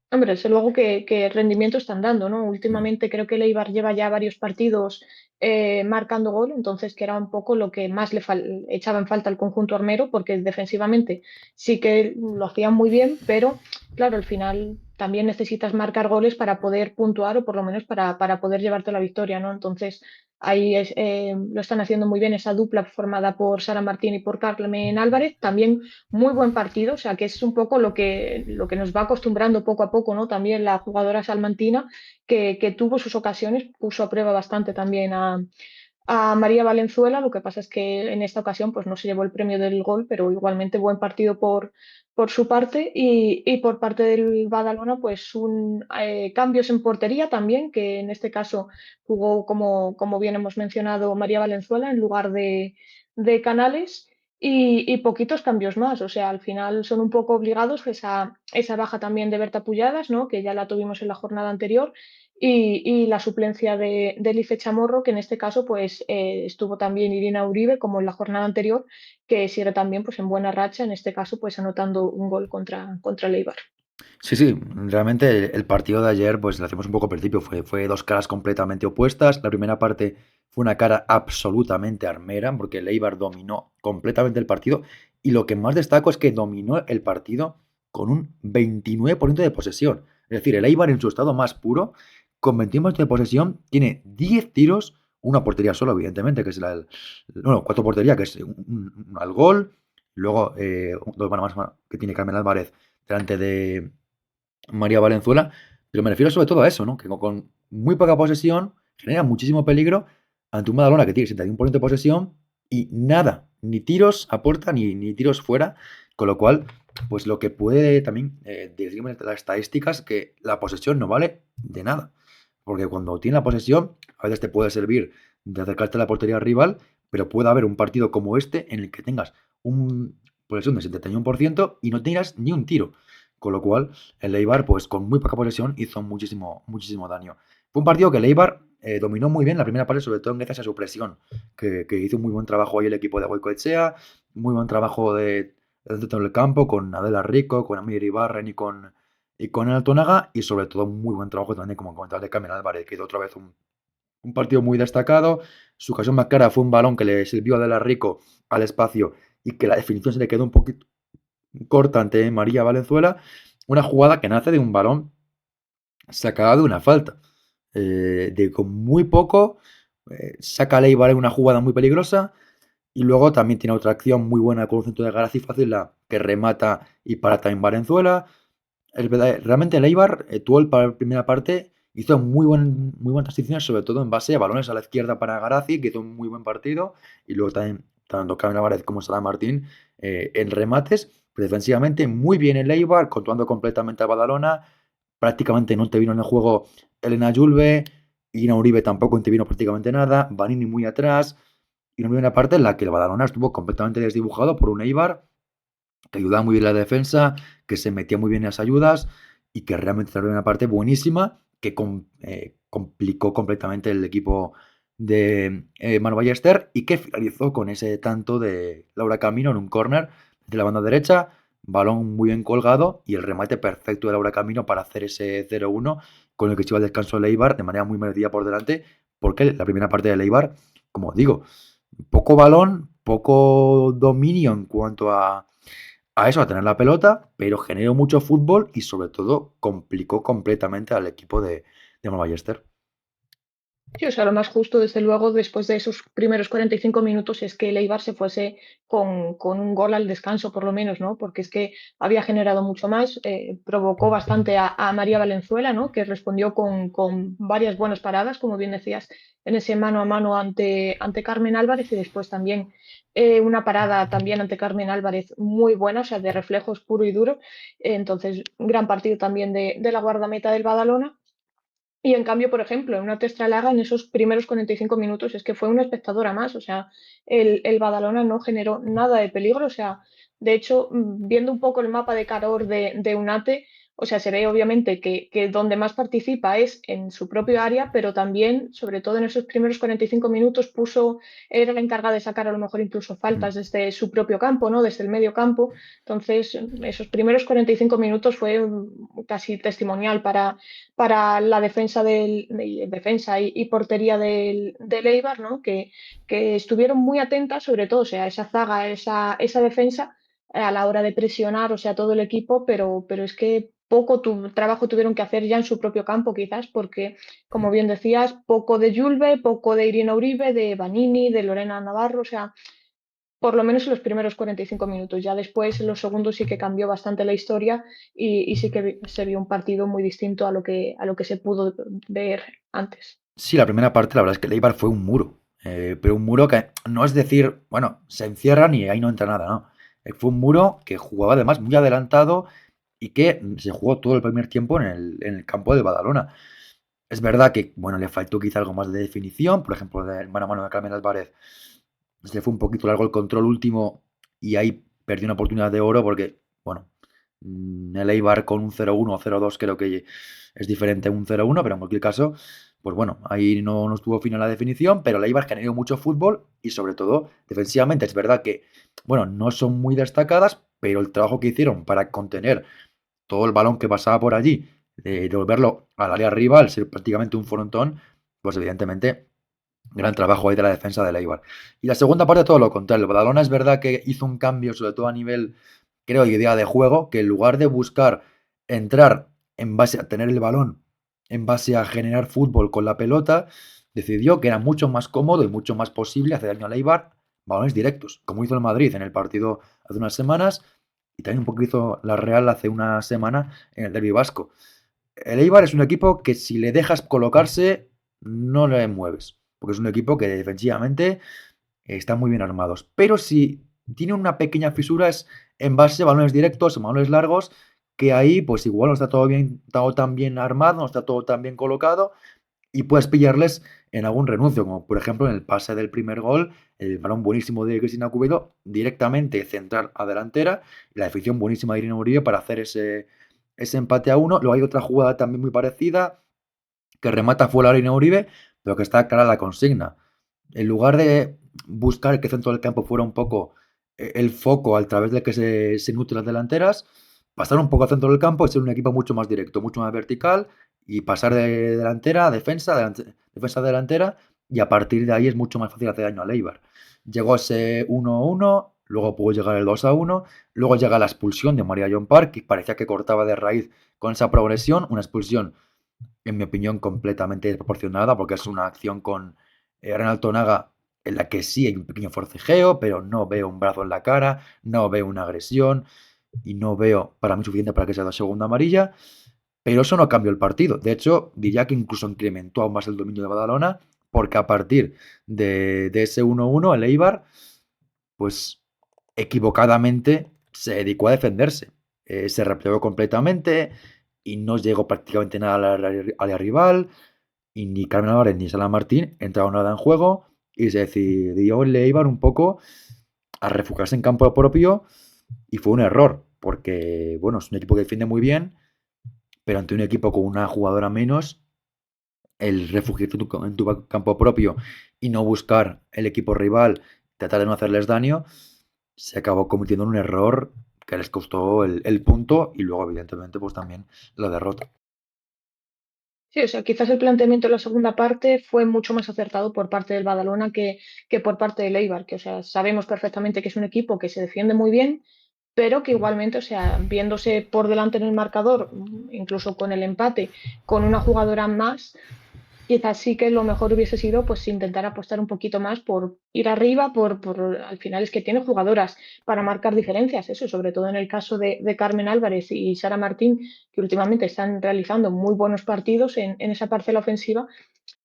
Hombre, desde luego que rendimiento están dando, ¿no? Mm. Últimamente creo que el Eibar lleva ya varios partidos marcando gol, entonces que era un poco lo que más echaba en falta al conjunto armero, porque defensivamente sí que lo hacían muy bien, pero claro, al final también necesitas marcar goles para poder puntuar o por lo menos para poder llevarte la victoria, ¿no? Entonces ahí lo están haciendo muy bien esa dupla formada por Sara Martín y por Carmen Álvarez, también muy buen partido, o sea que es un poco lo que nos va acostumbrando poco a poco, ¿no? También la jugadora salmantina que tuvo sus ocasiones, puso a prueba bastante también a María Valenzuela. Lo que pasa es que en esta ocasión pues no se llevó el premio del gol, pero igualmente buen partido por su parte y por parte del Badalona pues cambios en portería también, que en este caso jugó como bien hemos mencionado María Valenzuela en lugar de Canales. Y poquitos cambios más, o sea, al final son un poco obligados esa baja también de Berta Pulladas, ¿no? Que ya la tuvimos en la jornada anterior, y la suplencia de Lice Chamorro, que en este caso pues estuvo también Irina Uribe, como en la jornada anterior, que sigue también pues en buena racha, en este caso pues anotando un gol contra el Eibar. Sí, sí, realmente el partido de ayer, pues lo hacemos un poco al principio, fue dos caras completamente opuestas. La primera parte fue una cara absolutamente armera, porque el Eibar dominó completamente el partido, y lo que más destaco es que dominó el partido con un 29% de posesión. Es decir, el Eibar en su estado más puro, con 21% de posesión, tiene 10 tiros, una portería solo, evidentemente, que es bueno, cuatro porterías, que es al gol, luego dos manos más que tiene Carmen Álvarez delante de María Valenzuela, pero me refiero sobre todo a eso, ¿no? Que con muy poca posesión genera muchísimo peligro ante un Badalona que tiene 71% de posesión y nada, ni tiros a puerta ni tiros fuera, con lo cual, pues lo que puede también decirme las estadísticas, que la posesión no vale de nada, porque cuando tienes la posesión, a veces te puede servir de acercarte a la portería rival, pero puede haber un partido como este en el que tengas un posesión de 71% y no tengas ni un tiro, con lo cual el Eibar, pues con muy poca posesión, hizo muchísimo daño. Fue un partido que el Eibar dominó muy bien la primera parte, sobre todo gracias a su presión, que hizo un muy buen trabajo ahí el equipo de Goicoechea, muy buen trabajo de dentro del campo, con Adela Rico, con Amir Ibarren y con el Tonaga, y sobre todo muy buen trabajo también, como comentaba, de Carmen Álvarez, que hizo otra vez un partido muy destacado. Su ocasión más clara fue un balón que le sirvió a Adela Rico al espacio y que la definición se le quedó un poquito corta ante María Valenzuela, una jugada que nace de un balón sacado de una falta. De con muy poco, saca a Leibar en una jugada muy peligrosa Y luego también tiene otra acción muy buena con un centro de Garazi fácil, que remata y para también Valenzuela. Es verdad, realmente el Eibar tuvo la primera parte, hizo muy buenas transiciones, sobre todo en base a balones a la izquierda para Garazi, que hizo un muy buen partido, y luego también, tanto Kevin Álvarez como Salah Martín, en remates, pero defensivamente muy bien el Eibar, controlando completamente a Badalona, prácticamente no te vino en el juego Elena Julve, Ina Uribe tampoco intervino prácticamente nada, Vanini muy atrás, y una primera parte en la que el Badalona estuvo completamente desdibujado por un Eibar que ayudaba muy bien la defensa, que se metía muy bien en las ayudas y que realmente salió una parte buenísima que complicó completamente el equipo de Manu Ballester y que finalizó con ese tanto de Laura Camino en un córner de la banda derecha, balón muy bien colgado y el remate perfecto de Laura Camino para hacer ese 0-1 con el que se iba al descanso de Eibar de manera muy merecida por delante, porque la primera parte de Eibar, como digo, poco balón, poco dominio en cuanto a eso, a tener la pelota, pero generó mucho fútbol y sobre todo complicó completamente al equipo de Ballester. Sí, o sea, lo más justo, desde luego, después de esos primeros 45 minutos es que el Eibar se fuese con un gol al descanso, por lo menos, ¿no? Porque es que había generado mucho más, provocó bastante a María Valenzuela, ¿no? Que respondió con varias buenas paradas, como bien decías, en ese mano a mano ante Carmen Álvarez y después también una parada también ante Carmen Álvarez muy buena, o sea, de reflejos puro y duro. Entonces, un gran partido también de la guardameta del Badalona. Y en cambio, por ejemplo, en una Testralaga, en esos primeros 45 minutos, es que fue una espectadora más. O sea, el Badalona no generó nada de peligro. O sea, de hecho, viendo un poco el mapa de calor de UNATE, o sea, se ve obviamente que donde más participa es en su propio área, pero también, sobre todo en esos primeros 45 minutos, era la encargada de sacar a lo mejor incluso Mm. faltas desde su propio campo, ¿no? Desde el medio campo. Entonces, esos primeros 45 minutos fue casi testimonial para la defensa, defensa y portería del Eibar, ¿no? Que estuvieron muy atentas, sobre todo, o sea, esa zaga, esa defensa a la hora de presionar, o sea, todo el equipo, pero es que poco trabajo tuvieron que hacer ya en su propio campo, quizás, porque, como bien decías, poco de Julve, poco de Irina Uribe, de Vanini, de Lorena Navarro, o sea, por lo menos en los primeros 45 minutos. Ya después, en los segundos, sí que cambió bastante la historia y sí que se vio un partido muy distinto a lo que se pudo ver antes. Sí, la primera parte, la verdad es que el Eibar fue un muro. Pero un muro que no es decir, bueno, se encierran y ahí no entra nada, ¿no? Fue un muro que jugaba además muy adelantado y que se jugó todo el primer tiempo en el campo de Badalona. Es verdad que, bueno, le faltó quizá algo más de definición, por ejemplo, del mano a mano de Carmen Álvarez se fue un poquito largo el control último y ahí perdió una oportunidad de oro porque, bueno, el Eibar con un 0-1 o 0-2 creo que es diferente a un 0-1, pero en cualquier caso, pues bueno, ahí no estuvo fino la definición, pero el Eibar generó mucho fútbol y sobre todo defensivamente. Es verdad que, bueno, no son muy destacadas, pero el trabajo que hicieron para contener todo el balón que pasaba por allí, de devolverlo al área arriba, al ser prácticamente un frontón, pues evidentemente gran trabajo ahí de la defensa del Eibar. Y la segunda parte todo lo contrario. El Badalona es verdad que hizo un cambio, sobre todo a nivel, creo, de idea de juego, que en lugar de buscar entrar en base a tener el balón, en base a generar fútbol con la pelota, decidió que era mucho más cómodo y mucho más posible hacer daño al Eibar, balones directos, como hizo el Madrid en el partido hace unas semanas y también un poco hizo la Real hace una semana en el Derbi Vasco. El Eibar es un equipo que si le dejas colocarse, no le mueves. Porque es un equipo que defensivamente están muy bien armados. Pero si tiene una pequeña fisura es en base a balones directos, a balones largos, que ahí pues igual no está todo tan bien armado, no está todo tan bien colocado y puedes pillarles en algún renuncio, como por ejemplo en el pase del primer gol, el balón buenísimo de Cristina Cubedo, directamente central a delantera, y la definición buenísima de Irene Murillo para hacer ese empate a uno. Luego hay otra jugada también muy parecida, que remata fuera Irene Uribe, pero que está clara la consigna. En lugar de buscar que el centro del campo fuera un poco el foco a través del que se nutren las delanteras, pasar un poco al centro del campo y ser un equipo mucho más directo, mucho más vertical y pasar de delantera a defensa, defensa a delantera y a partir de ahí es mucho más fácil hacer daño al Eibar. Llegó ese 1-1, luego pudo llegar el 2-1, luego llega la expulsión de María John Park, que parecía que cortaba de raíz con esa progresión, una expulsión en mi opinión completamente desproporcionada porque es una acción con Renato Naga en la que sí hay un pequeño forcejeo, pero no veo un brazo en la cara, no veo una agresión y no veo para mí suficiente para que sea la segunda amarilla. Pero eso no cambió el partido. De hecho, diría que incluso incrementó aún más el dominio de Badalona, porque a partir de ese 1-1, el Eibar, pues equivocadamente se dedicó a defenderse. Se replegó completamente y no llegó prácticamente nada a la rival. Y ni Carmen Álvarez ni Sala Martín entraron nada en juego y se decidió el Eibar un poco a refugiarse en campo propio y fue un error, porque bueno, es un equipo que defiende muy bien, pero ante un equipo con una jugadora menos, el refugiarte en tu campo propio y no buscar el equipo rival, tratar de no hacerles daño, se acabó cometiendo un error que les costó el punto y luego, evidentemente, pues también la derrota. Sí, o sea, quizás el planteamiento de la segunda parte fue mucho más acertado por parte del Badalona que por parte del Eibar, que o sea, sabemos perfectamente que es un equipo que se defiende muy bien, pero que igualmente, o sea, viéndose por delante en el marcador, incluso con el empate, con una jugadora más, quizás sí que lo mejor hubiese sido pues intentar apostar un poquito más por ir arriba, al final es que tiene jugadoras para marcar diferencias, eso, sobre todo en el caso de Carmen Álvarez y Sara Martín, que últimamente están realizando muy buenos partidos en esa parcela ofensiva,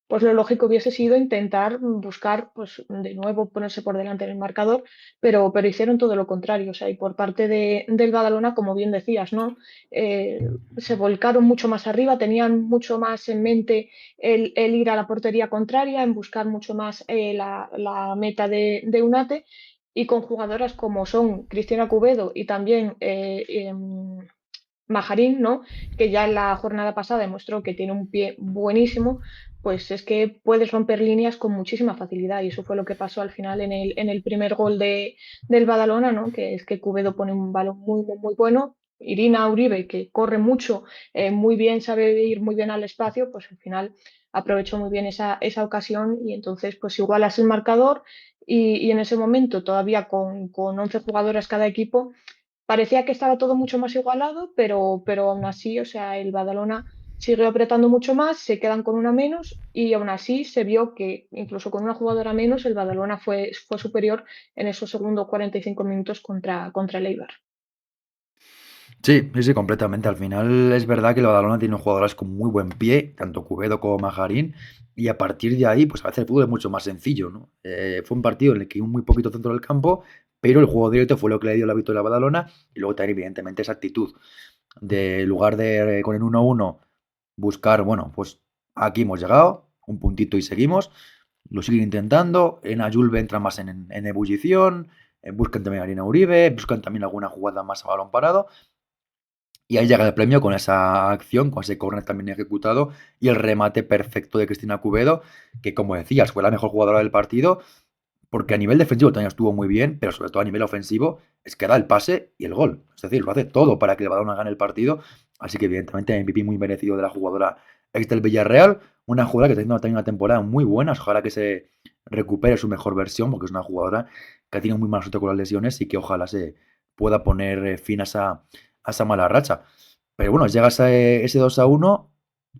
pues lo lógico hubiese sido intentar buscar, pues de nuevo ponerse por delante en el marcador, pero hicieron todo lo contrario. O sea, y por parte del Badalona, como bien decías, ¿no? Se volcaron mucho más arriba, tenían mucho más en mente el ir a la portería contraria, en buscar mucho más la meta de Unate. Y con jugadoras como son Cristina Cubedo y también Majarín, ¿no? Que ya en la jornada pasada demostró que tiene un pie buenísimo, pues es que puedes romper líneas con muchísima facilidad y eso fue lo que pasó al final en el primer gol del Badalona, ¿no? Que es que Cubedo pone un balón muy, muy, muy bueno. Irina Uribe, que corre mucho, muy bien, sabe ir muy bien al espacio, pues al final aprovechó muy bien esa ocasión y entonces pues igualas el marcador y en ese momento todavía con 11 jugadoras cada equipo parecía que estaba todo mucho más igualado, pero aún así, o sea, el Badalona siguió apretando mucho más, se quedan con una menos y aún así se vio que incluso con una jugadora menos el Badalona fue superior en esos segundos 45 minutos contra el Eibar. Sí, sí, sí, completamente. Al final es verdad que el Badalona tiene jugadoras con muy buen pie, tanto Cubedo como Majarín, y a partir de ahí, pues a veces el fútbol es mucho más sencillo, ¿no? Fue un partido en el que hubo muy poquito centro del campo, pero el juego directo fue lo que le dio la victoria a Badalona, y luego también, evidentemente, esa actitud de, en lugar de con el 1-1, buscar, bueno, pues aquí hemos llegado, un puntito y seguimos, lo siguen intentando, en Ayulbe entra más en ebullición, buscan también a Arina Uribe, buscan también alguna jugada más a balón parado, y ahí llega el premio con esa acción, con ese córner también ejecutado y el remate perfecto de Cristina Cubedo, que como decías, fue la mejor jugadora del partido, porque a nivel defensivo también estuvo muy bien, pero sobre todo a nivel ofensivo es que da el pase y el gol. Es decir, lo hace todo para que el Badalona gane el partido. Así que evidentemente MVP muy merecido de la jugadora ex del Villarreal, una jugadora que está haciendo también una temporada muy buena, ojalá que se recupere su mejor versión, porque es una jugadora que ha tenido muy mala suerte con las lesiones y que ojalá se pueda poner fin a esa mala racha. Pero bueno, llegas a ese 2-1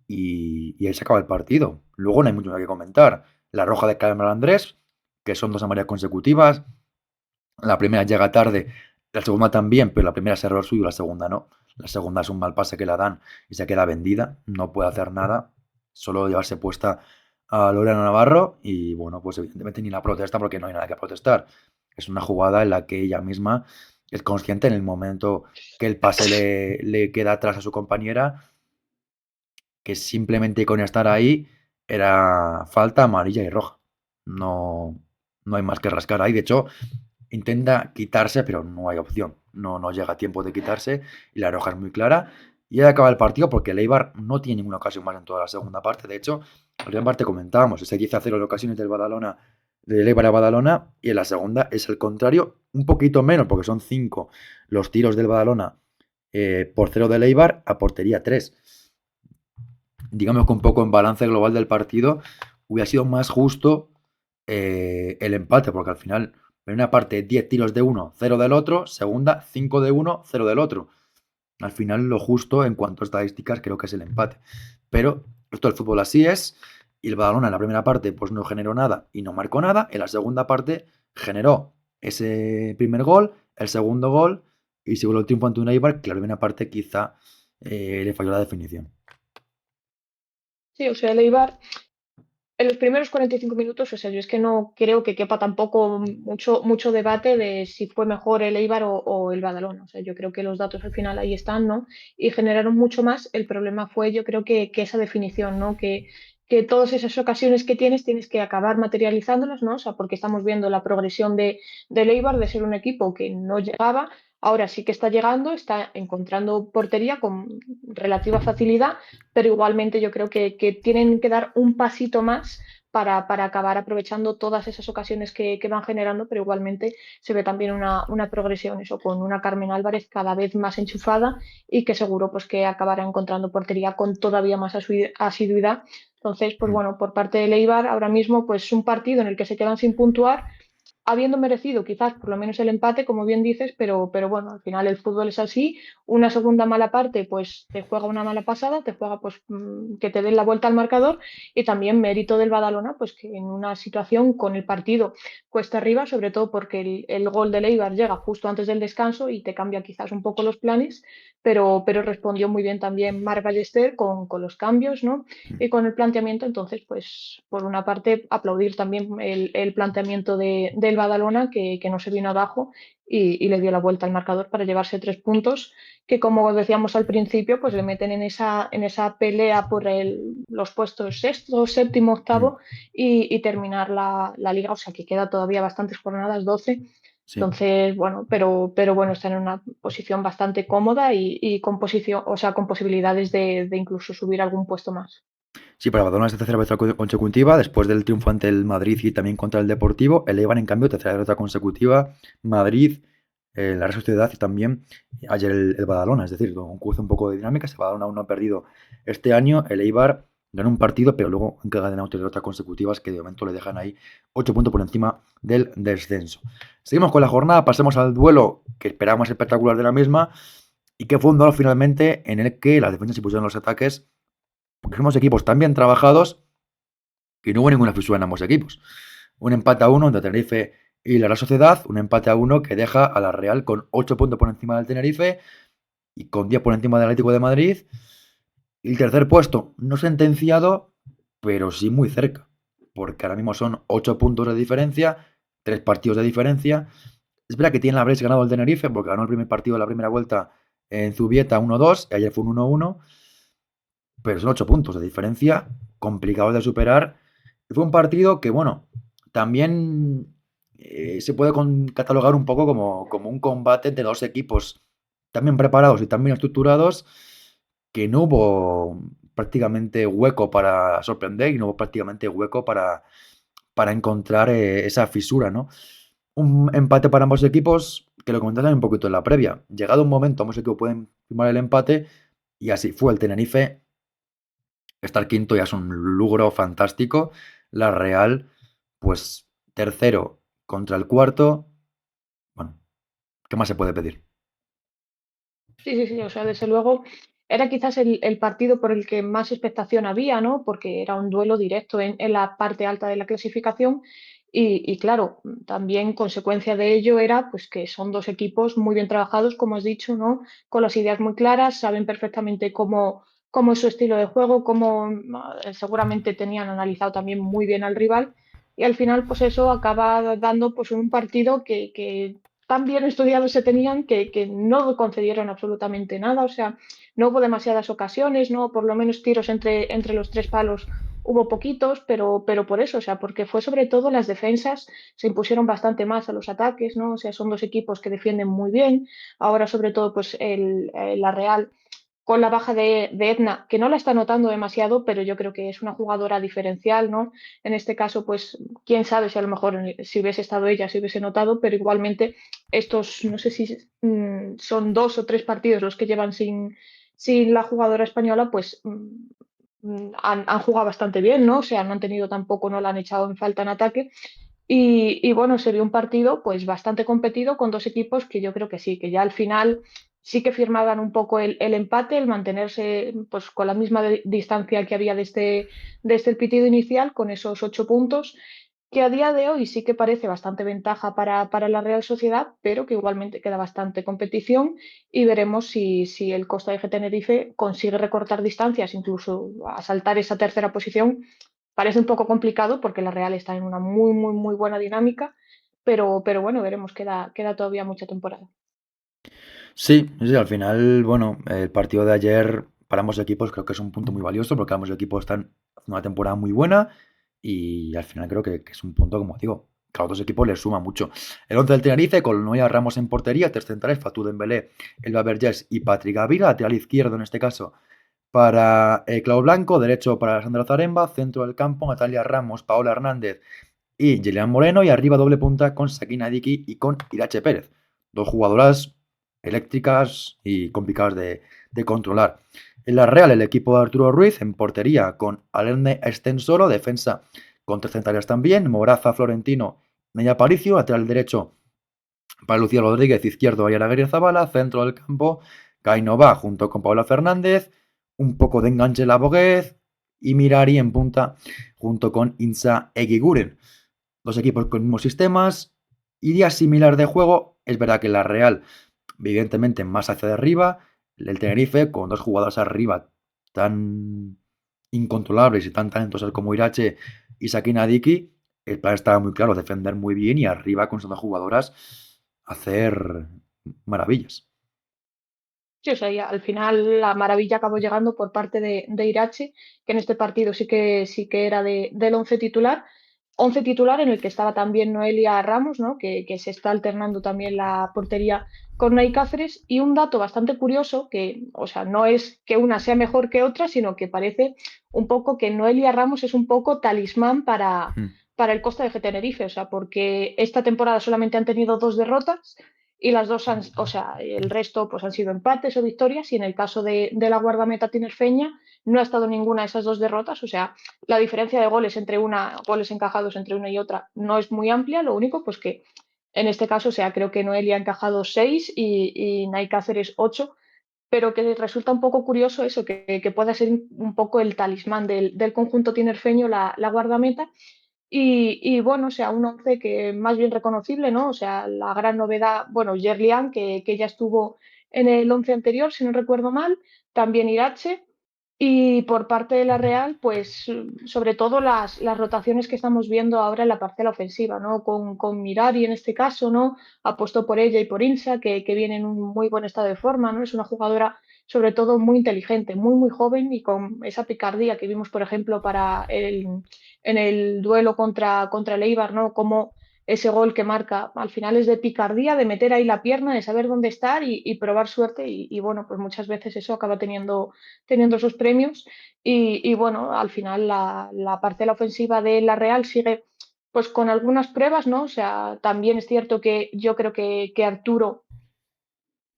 y ahí se acaba el partido. Luego no hay mucho más que comentar. La roja de Carmen Andrés, que son dos amarillas consecutivas. La primera llega tarde, la segunda también, pero la primera es error suyo, la segunda no. La segunda es un mal pase que la dan y se queda vendida, no puede hacer nada, solo llevarse puesta a Lorena Navarro y bueno, pues evidentemente ni la protesta porque no hay nada que protestar. Es una jugada en la que ella misma es consciente en el momento que el pase le queda atrás a su compañera, que simplemente con estar ahí era falta amarilla y roja. No, no hay más que rascar ahí. De hecho, intenta quitarse, pero no hay opción. No, no llega a tiempo de quitarse y la roja es muy clara. Y ahí acaba el partido porque el Eibar no tiene ninguna ocasión más en toda la segunda parte. De hecho, en la primera parte comentábamos ese 10-0 de ocasiones del Badalona, del Eibar a Badalona, y en la segunda es el contrario, un poquito menos, porque son 5 los tiros del Badalona por 0 del Eibar a portería 3. Digamos que un poco en balance global del partido hubiera sido más justo el empate, porque al final, en una parte 10 tiros de uno, 0 del otro, segunda 5 de uno, 0 del otro. Al final lo justo en cuanto a estadísticas creo que es el empate. Pero esto del fútbol así es. y el Badalona en la primera parte pues no generó nada y no marcó nada. En la segunda parte generó ese primer gol, el segundo gol y se volvió el triunfo ante un Eibar que la primera parte quizá le falló la definición. Sí, o sea, el Eibar en los primeros 45 minutos, o sea, yo es que no creo que quepa tampoco mucho debate de si fue mejor el Eibar o el Badalona. O sea, yo creo que los datos al final ahí están, ¿no? Y generaron mucho más. El problema fue, yo creo que esa definición, ¿no? Que todas esas ocasiones que tienes que acabar materializándolas, ¿no? O sea, porque estamos viendo la progresión del Eibar de ser un equipo que no llegaba. Ahora sí que está llegando, está encontrando portería con relativa facilidad, pero igualmente yo creo que tienen que dar un pasito más para acabar aprovechando todas esas ocasiones que van generando, pero igualmente se ve también una progresión, eso, con una Carmen Álvarez cada vez más enchufada y que seguro pues que acabará encontrando portería con todavía más asiduidad. Entonces, pues Mm. bueno, por parte de Eibar, ahora mismo pues un partido en el que se quedan sin puntuar, habiendo merecido quizás por lo menos el empate, como bien dices, pero bueno, al final el fútbol es así. Una segunda mala parte, pues te juega una mala pasada, te juega pues que te den la vuelta al marcador y también mérito del Badalona, pues que en una situación con el partido cuesta arriba, sobre todo porque el gol de Eibar llega justo antes del descanso y te cambia quizás un poco los planes, pero respondió muy bien también Marc Ballester con los cambios, ¿no? Y con el planteamiento, entonces, pues por una parte, aplaudir también el planteamiento del Badalona, que no se vino abajo y le dio la vuelta al marcador para llevarse 3 puntos, que como decíamos al principio, pues le meten en esa pelea por los puestos sexto, séptimo, Mm. octavo y terminar la liga, o sea que queda todavía bastantes jornadas, 12. Sí. Entonces, bueno, pero bueno, está en una posición bastante cómoda y con posición, o sea, con posibilidades de incluso subir algún puesto más. Sí, para Badalona es la tercera vez consecutiva, después del triunfo ante el Madrid y también contra el Deportivo. El Eibar, en cambio, tercera derrota consecutiva. Madrid, la Real Sociedad y también ayer el Badalona. Es decir, un cruce un poco de dinámica. El Badalona aún no ha perdido este año. El Eibar ganó un partido, pero luego han ganado tres derrotas consecutivas que de momento le dejan ahí 8 puntos por encima del descenso. Seguimos con la jornada, pasemos al duelo que esperábamos espectacular de la misma y que fue un duelo finalmente en el que las defensas se pusieron los ataques porque somos equipos tan bien trabajados que no hubo ninguna fisura en ambos equipos. Un empate a uno entre Tenerife y la Real Sociedad, un empate a uno que deja a la Real con 8 puntos por encima del Tenerife y con 10 por encima del Atlético de Madrid. Y el tercer puesto, no sentenciado, pero sí muy cerca, porque ahora mismo son 8 puntos de diferencia, 3 partidos de diferencia. Es verdad que tiene la Brecha ganado el Tenerife, porque ganó el primer partido de la primera vuelta en Zubieta 1-2, y ayer fue un 1-1, pero son 8 puntos de diferencia, complicados de superar. Y fue un partido que, bueno, también se puede catalogar un poco como un combate entre dos equipos tan bien preparados y tan bien estructurados que no hubo prácticamente hueco para sorprender y no hubo prácticamente hueco para encontrar esa fisura, ¿no? Un empate para ambos equipos, que lo comentaron un poquito en la previa. Llegado un momento, ambos equipos pueden firmar el empate y así fue. El Tenerife estar quinto ya es un logro fantástico. La Real, pues tercero contra el cuarto. Bueno, ¿qué más se puede pedir? Sí, sí, sí, o sea, desde luego era quizás el partido por el que más expectación había, ¿no? Porque era un duelo directo en la parte alta de la clasificación y claro, también consecuencia de ello era pues que son dos equipos muy bien trabajados, como has dicho, ¿no? Con las ideas muy claras, saben perfectamente cómo es su estilo de juego, cómo seguramente tenían analizado también muy bien al rival y al final pues eso acaba dando pues un partido que tan bien estudiados se tenían que no concedieron absolutamente nada, o sea, no hubo demasiadas ocasiones, no, por lo menos tiros entre los tres palos hubo poquitos, pero por eso, o sea, porque fue sobre todo las defensas se impusieron bastante más a los ataques, ¿no? O sea, son dos equipos que defienden muy bien, ahora sobre todo pues la Real con la baja de Edna, que no la está notando demasiado, pero yo creo que es una jugadora diferencial, ¿no? En este caso, pues, quién sabe si a lo mejor si hubiese estado ella, si hubiese notado, pero igualmente estos, no sé si son 2 o 3 partidos los que llevan sin la jugadora española, pues han jugado bastante bien, ¿no? O sea, no han tenido tampoco, no la han echado en falta en ataque. Y bueno, se vio un partido pues bastante competido con dos equipos que yo creo que sí, que ya al final sí que firmaban un poco el empate, el mantenerse pues, con la misma distancia que había desde el pitido inicial, con esos 8 puntos, que a día de hoy sí que parece bastante ventaja para la Real Sociedad, pero que igualmente queda bastante competición y veremos si el Costa de Tenerife consigue recortar distancias, incluso asaltar esa tercera posición. Parece un poco complicado porque la Real está en una muy, muy, muy buena dinámica, pero bueno, veremos, queda todavía mucha temporada. Sí, sí, al final, bueno, el partido de ayer para ambos equipos creo que es un punto muy valioso porque ambos equipos están haciendo una temporada muy buena y al final creo que es un punto, como digo, que a los dos equipos les suma mucho. El 11 del Tenerife con Noia Ramos en portería, tres centrales, Fatou Dembélé, Elba Vergés y Patrick Gavira, lateral izquierdo en este caso para Clau Blanco, derecho para Sandra Zaremba, centro del campo Natalia Ramos, Paola Hernández y Gillian Moreno y arriba doble punta con Sakina Diki y con Irache Pérez. Dos jugadoras eléctricas y complicadas de controlar. En la Real, el equipo de Arturo Ruiz en portería con Alerne Estensoro, defensa con tres centrales también, Moraza Florentino, Neya Paricio, lateral derecho para Lucía Rodríguez, izquierdo Ayala Guerra Zabala, centro del campo, Cainova junto con Paula Fernández, un poco de enganche la Boguez y Mirari en punta junto con Insa Eguiguren. Dos equipos con mismos sistemas, idea similar de juego. Es verdad que la Real, evidentemente, más hacia arriba. El Tenerife, con dos jugadoras arriba tan incontrolables y tan talentosas como Irache y Sakina Diki, el plan estaba muy claro, defender muy bien y arriba con sus dos jugadoras hacer maravillas. Sí, o sea, y al final la maravilla acabó llegando por parte de Irache, que en este partido sí que era del once titular. Once titular en el que estaba también Noelia Ramos, ¿no? Que se está alternando también la portería con Nay Cáceres. Y un dato bastante curioso, que, o sea, no es que una sea mejor que otra, sino que parece un poco que Noelia Ramos es un poco talismán para el Costa de Tenerife, o sea, porque esta temporada solamente han tenido 2 derrotas y las dos o sea, el resto pues han sido empates o victorias y en el caso de la guardameta tinerfeña no ha estado ninguna de esas 2 derrotas, o sea, la diferencia de goles encajados entre una y otra no es muy amplia, lo único pues que en este caso, o sea, creo que Noelia ha encajado 6 y Nay Cáceres 8, pero que resulta un poco curioso eso, que pueda ser un poco el talismán del conjunto tinerfeño la guardameta y bueno, o sea, un once que más bien reconocible, ¿no? O sea, la gran novedad, bueno, Yerlian, que ya estuvo en el once anterior, si no recuerdo mal, también Irache. Y por parte de la Real, pues sobre todo las rotaciones que estamos viendo ahora en la parcela ofensiva, ¿no? Con Mirari en este caso, ¿no? Apuesto por ella y por Insa, que viene en un muy buen estado de forma, ¿no? Es una jugadora sobre todo muy inteligente, muy, muy joven y con esa picardía que vimos, por ejemplo, en el duelo contra el Eibar, ¿no? Como ese gol que marca al final es de picardía, de meter ahí la pierna, de saber dónde estar y probar suerte y bueno, pues muchas veces eso acaba teniendo esos premios y bueno, al final la parcela ofensiva de la Real sigue pues con algunas pruebas, ¿no? O sea, también es cierto que yo creo que Arturo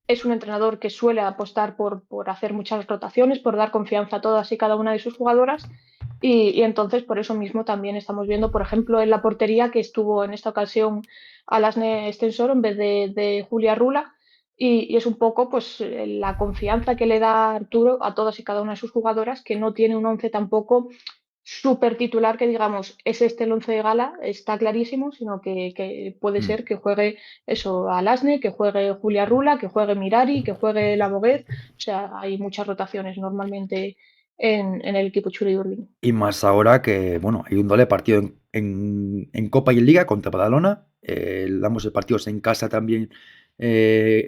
es un entrenador que suele apostar por hacer muchas rotaciones, por dar confianza a todas y cada una de sus jugadoras. Y entonces, por eso mismo, también estamos viendo, por ejemplo, en la portería que estuvo en esta ocasión Alasne Extensor en vez de Julia Rula. Y es un poco pues la confianza que le da Arturo a todas y cada una de sus jugadoras, que no tiene un once tampoco súper titular que digamos es este el once de gala, está clarísimo, sino que puede Mm. ser que juegue eso Alasne, que juegue Julia Rula, que juegue Mirari, que juegue La Boguez. O sea, hay muchas rotaciones normalmente en el equipo Churi Urdin. Y más ahora que, bueno, hay un doble partido en Copa y en Liga contra Badalona. Ambos partidos en casa también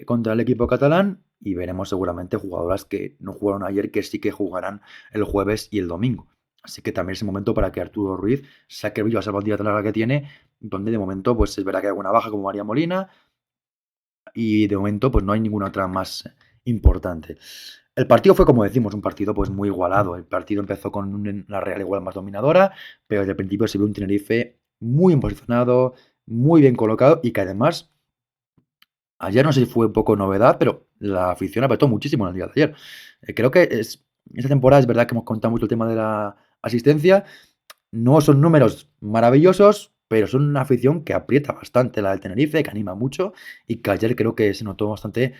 contra el equipo catalán. Y veremos seguramente jugadoras que no jugaron ayer, que sí que jugarán el jueves y el domingo. Así que también es el momento para que Arturo Ruiz saque el brillo a esa plantilla tan larga que tiene, donde de momento pues es verdad que hay alguna baja como María Molina, y de momento pues no hay ninguna otra más importante. El partido fue, como decimos, un partido pues muy igualado. El partido empezó con una Real igual más dominadora, pero desde el principio se vio un Tenerife muy bien posicionado, muy bien colocado y que además, ayer no sé si fue un poco novedad, pero la afición apretó muchísimo en el día de ayer. Creo que esta temporada es verdad que hemos contado mucho el tema de la asistencia. No son números maravillosos, pero son una afición que aprieta bastante la del Tenerife, que anima mucho y que ayer creo que se notó bastante,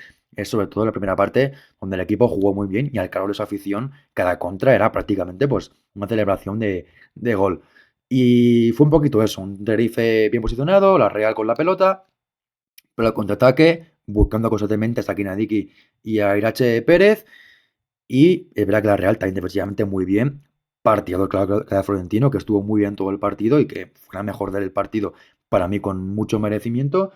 sobre todo en la primera parte, donde el equipo jugó muy bien y al calor de su afición, cada contra era prácticamente pues una celebración de gol. Y fue un poquito eso, un Tenerife bien posicionado, la Real con la pelota, pero al contraataque, buscando constantemente a Sakina Diki y a Irache Pérez, y es verdad que la Real también defensivamente muy bien. Partido claro que Florentino, que estuvo muy bien todo el partido y que fue la mejor del partido para mí con mucho merecimiento.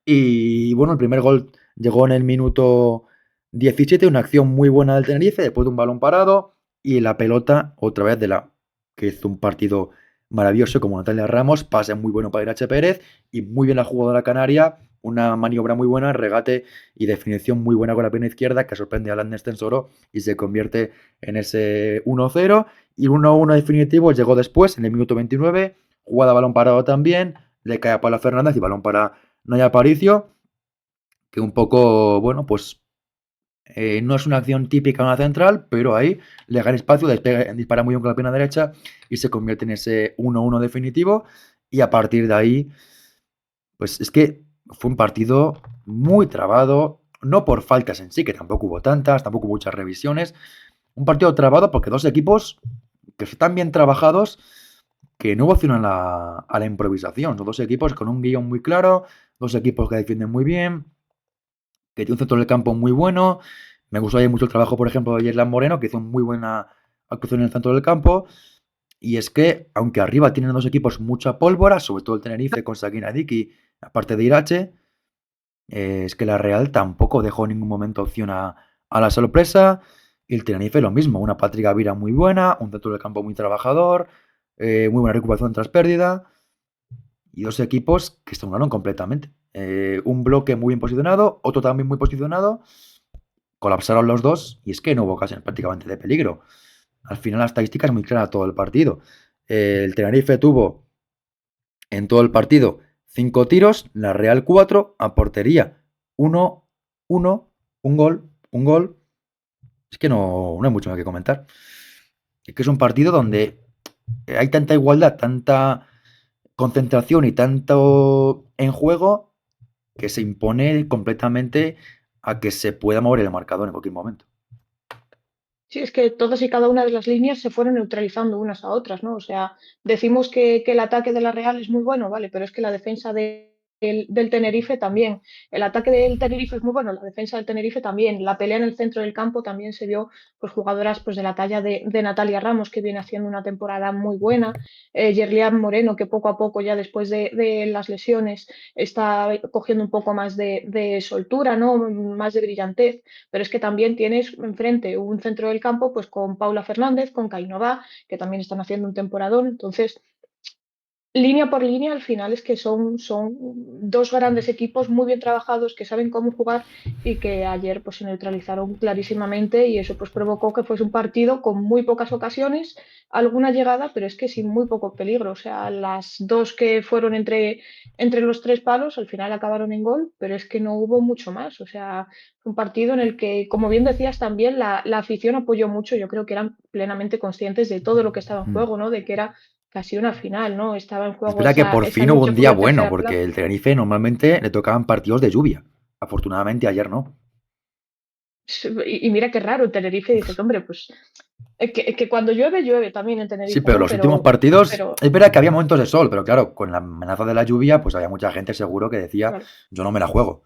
Y bueno, el primer gol llegó en el minuto 17, una acción muy buena del Tenerife, después de un balón parado y la pelota otra vez de la que hizo un partido maravilloso como Natalia Ramos, pase muy bueno para Irache Pérez y muy bien la jugadora canaria, una maniobra muy buena, regate y definición muy buena con la pierna izquierda que sorprende a Landers Tensoro y se convierte en ese 1-0 y 1-1 definitivo llegó después en el minuto 29, jugada balón parado también, le cae a Paula Fernández y balón para Naya Aparicio, que un poco, bueno, pues no es una acción típica en una central, pero ahí le gana espacio, dispara muy bien con la pierna derecha y se convierte en ese 1-1 definitivo. Y a partir de ahí, pues es que fue un partido muy trabado, no por faltas en sí, que tampoco hubo tantas, tampoco hubo muchas revisiones. Un partido trabado porque dos equipos que están bien trabajados, que no opcionan a la improvisación. Son dos equipos con un guión muy claro, dos equipos que defienden muy bien, que tiene un centro del campo muy bueno. Me gustó ayer mucho el trabajo, por ejemplo, de Yerlan Moreno, que hizo muy buena actuación en el centro del campo. Y es que, aunque arriba tienen dos equipos mucha pólvora, sobre todo el Tenerife con Sakina Diki, aparte de Irache, es que la Real tampoco dejó en ningún momento opción a la sorpresa. Y el Tenerife lo mismo, una Patrick Vira muy buena, un centro del campo muy trabajador, muy buena recuperación tras pérdida y dos equipos que se anularon completamente. Un bloque muy bien posicionado, otro también muy posicionado, colapsaron los dos y es que no hubo ocasiones prácticamente de peligro. Al final la estadística es muy clara todo el partido. El Tenerife tuvo en todo el partido 5 tiros, la Real 4, a portería 1, 1, un gol, un gol. Es que no hay mucho más que comentar. Es que es un partido donde hay tanta igualdad, tanta concentración y tanto en juego que se impone completamente a que se pueda mover el marcador en cualquier momento. Sí, es que todas y cada una de las líneas se fueron neutralizando unas a otras, ¿no? O sea, decimos que el ataque de la Real es muy bueno, vale, pero es que la defensa del Tenerife también. El ataque del Tenerife es muy bueno, la defensa del Tenerife también. La pelea en el centro del campo también se vio, pues, jugadoras pues, de la talla de Natalia Ramos, que viene haciendo una temporada muy buena. Yerlian Moreno, que poco a poco, ya después de las lesiones, está cogiendo un poco más de soltura, ¿no? Más de brillantez, pero es que también tienes enfrente un centro del campo pues con Paula Fernández, con Cainova, que también están haciendo un temporadón. Entonces, línea por línea, al final es que son dos grandes equipos muy bien trabajados que saben cómo jugar y que ayer pues se neutralizaron clarísimamente y eso pues provocó que fuese un partido con muy pocas ocasiones, alguna llegada, pero es que sin muy poco peligro. O sea, las dos que fueron entre los tres palos al final acabaron en gol, pero es que no hubo mucho más. O sea, fue un partido en el que, como bien decías también, la afición apoyó mucho. Yo creo que eran plenamente conscientes de todo lo que estaba en Mm. juego, ¿no? De que era casi una final, ¿no? Estaba en Es juego verdad que esa, por esa fin hubo lucha un por día la bueno, tercera porque plaza. el Tenerife normalmente le tocaban partidos de lluvia. Afortunadamente ayer no. Y mira qué raro, Tenerife dices, hombre, pues es que cuando llueve, llueve también en Sí, Tenerife, pero ¿no? los últimos partidos, Pero, es verdad que había momentos de sol, pero claro, con la amenaza de la lluvia, pues había mucha gente seguro que decía, claro, yo no me la juego.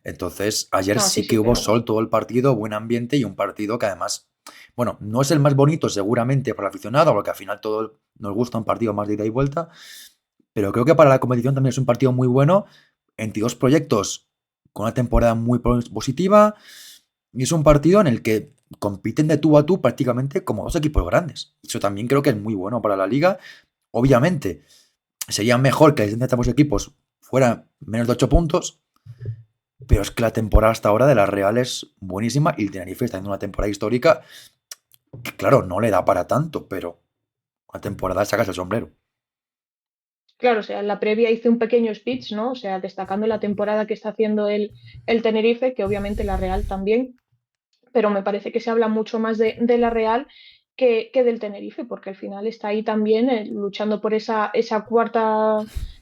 Entonces, ayer no, sí, sí sí, que hubo pero sol todo el partido, buen ambiente y un partido que además, bueno, no es el más bonito seguramente para el aficionado, porque al final todo nos gusta un partido más de ida y vuelta, pero creo que para la competición también es un partido muy bueno, 22 proyectos con una temporada muy positiva, y es un partido en el que compiten de tú a tú prácticamente como dos equipos grandes. Eso también creo que es muy bueno para la liga. Obviamente, sería mejor que de ambos equipos fueran menos de 8 puntos, pero es que la temporada hasta ahora de la Real es buenísima y el Tenerife está haciendo una temporada histórica que, claro, no le da para tanto, pero una temporada sacas el sombrero. claro, o sea, en la previa hice un pequeño speech, ¿no? O sea, destacando la temporada que está haciendo el Tenerife, que obviamente la Real también, pero me parece que se habla mucho más de la Real que del Tenerife, porque al final está ahí también luchando por esa cuarta,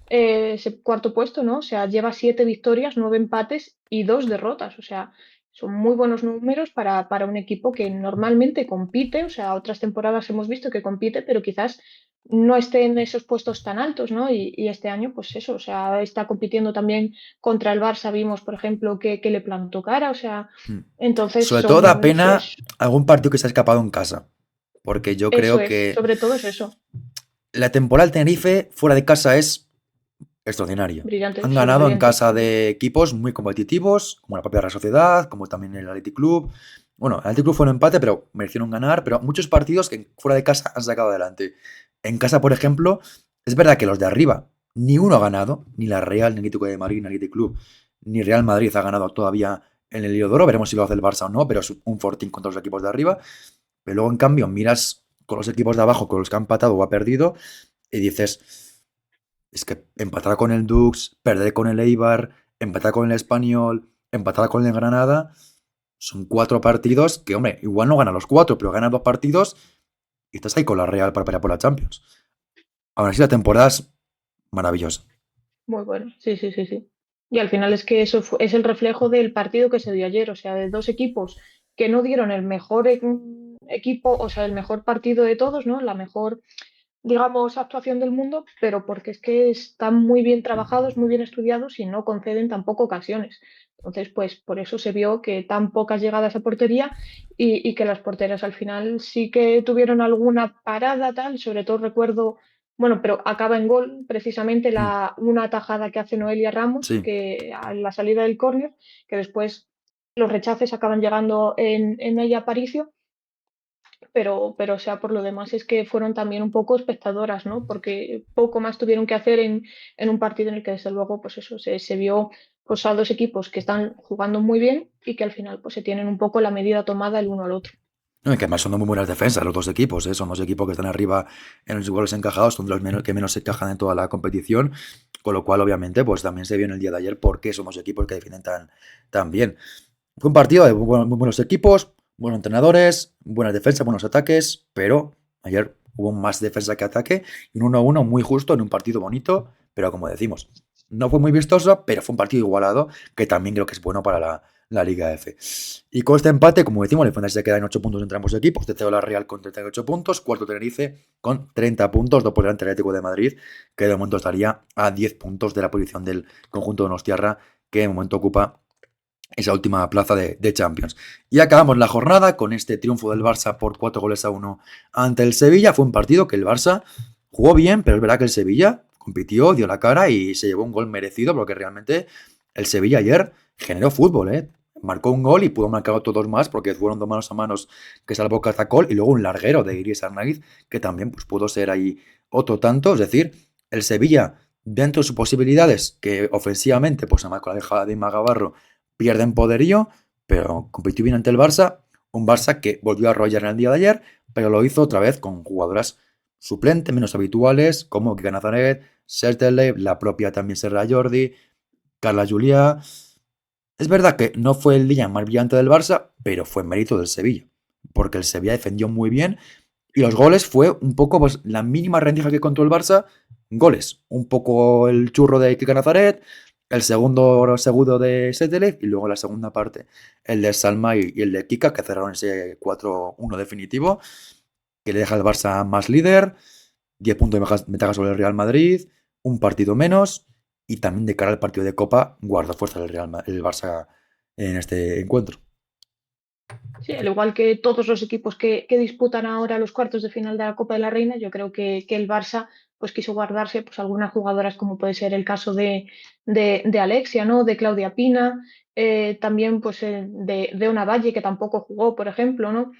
ese cuarto puesto, ¿no? O sea, lleva 7 victorias, 9 empates y 2 derrotas. O sea, son muy buenos números para un equipo que normalmente compite. O sea, otras temporadas hemos visto que compite, pero quizás no esté en esos puestos tan altos, ¿no? Y este año, pues eso, o sea, está compitiendo también contra el Barça. Vimos, por ejemplo, que le plantó cara. O sea, Mm. entonces Sobre todo da son, pena algún partido que se ha escapado en casa. Porque yo eso creo es, que sobre todo es eso. la temporada del Tenerife fuera de casa es extraordinaria. Brillante, Han ganado en sobresaliente, casa sí, sí. de equipos muy competitivos, como la propia Real Sociedad, como también el Athletic Club. Bueno, el Athletic Club fue un empate, pero merecieron ganar. Pero muchos partidos que fuera de casa han sacado adelante. En casa, por ejemplo, es verdad que los de arriba, ni uno ha ganado, ni la Real, ni el Atlético de Madrid, ni el Athletic Club, ni Real Madrid ha ganado todavía en el Hilo de Oro. Veremos si lo hace el Barça o no, pero es un fortín contra los equipos de arriba. Pero luego, en cambio, miras con los equipos de abajo, con los que han empatado o ha perdido, y dices, es que empatar con el Dux, perder con el Eibar, empatar con el Español, empatar con el Granada, son 4 partidos que, hombre, igual no gana los 4, pero gana 2 partidos y estás ahí con la Real para pelear por la Champions. Aún así, la temporada es maravillosa. Muy bueno, sí, sí, sí, sí. Y al final es que es el reflejo del partido que se dio ayer, o sea, de dos equipos que no dieron el mejor equipo, o sea, el mejor partido de todos, ¿no? La mejor, digamos, actuación del mundo, pero porque es que están muy bien trabajados, muy bien estudiados y no conceden tampoco ocasiones. Entonces, pues por eso se vio que tan pocas llegadas a portería y que las porteras al final sí que tuvieron alguna parada, tal, sobre todo recuerdo, bueno, pero acaba en gol precisamente Mm, una tajada que hace Noelia Ramos, sí. que a la salida del córner, que después los rechaces acaban llegando en ella Aparicio, pero o sea, por lo demás es que fueron también un poco espectadoras, ¿no? Porque poco más tuvieron que hacer en un partido en el que desde luego, pues eso, se vio pues a dos equipos que están jugando muy bien y que al final pues se tienen un poco la medida tomada el uno al otro. No, y que además son muy buenas defensas los dos equipos, ¿eh? Son dos equipos que están arriba en los goles encajados, son de los que menos se encajan en toda la competición, con lo cual obviamente pues también se vio en el día de ayer por qué somos equipos que defienden tan bien. Fue un partido de muy buenos equipos, buenos entrenadores, buenas defensas, buenos ataques, pero ayer hubo más defensa que ataque y un 1-1 muy justo en un partido bonito, pero como decimos, no fue muy vistoso, pero fue un partido igualado que también creo que es bueno para la Liga F. Y con este empate, como decimos, el Fuenlabrada se queda en 8 puntos entre ambos equipos, tercero la Real con 38 puntos, cuarto Tenerife con 30 puntos, dos por delante del Atlético de Madrid, que de momento estaría a 10 puntos de la posición del conjunto de Donostiarra, que de momento ocupa esa última plaza de Champions. Y acabamos la jornada con este triunfo del Barça por 4 goles a 1 ante el Sevilla. Fue un partido que el Barça jugó bien, pero es verdad que el Sevilla compitió, dio la cara y se llevó un gol merecido, porque realmente el Sevilla ayer generó fútbol, ¿eh? Marcó un gol y pudo marcar otros dos más, porque fueron dos manos a manos que salvó Cazacol y luego un larguero de Iris Arnaiz, que también pues, pudo ser ahí otro tanto. Es decir, el Sevilla, dentro de sus posibilidades, que ofensivamente, pues además con la dejada de Magabarro, pierden poderío, pero compitió bien ante el Barça. Un Barça que volvió a arrollar en el día de ayer, pero lo hizo otra vez con jugadoras suplentes, menos habituales, como Kika Nazaret, Sertele, la propia también Serra Jordi, Carla Juliá. Es verdad que no fue el día más brillante del Barça, pero fue mérito del Sevilla, porque el Sevilla defendió muy bien y los goles fue un poco pues, la mínima rendija que contó el Barça, goles. Un poco el churro de Kika Nazaret, el segundo de Setele y luego la segunda parte el de Salma y el de Kika, que cerraron ese 4-1 definitivo, que le deja al Barça más líder, 10 puntos de ventaja sobre el Real Madrid, un partido menos y también de cara al partido de Copa guarda fuerza el Barça en este encuentro. Sí, al igual que todos los equipos que disputan ahora los cuartos de final de la Copa de la Reina, yo creo que el Barça pues quiso guardarse pues algunas jugadoras como puede ser el caso de Alexia, ¿no? De Claudia Pina, también pues de Ona Valle que tampoco jugó, por ejemplo, ¿no?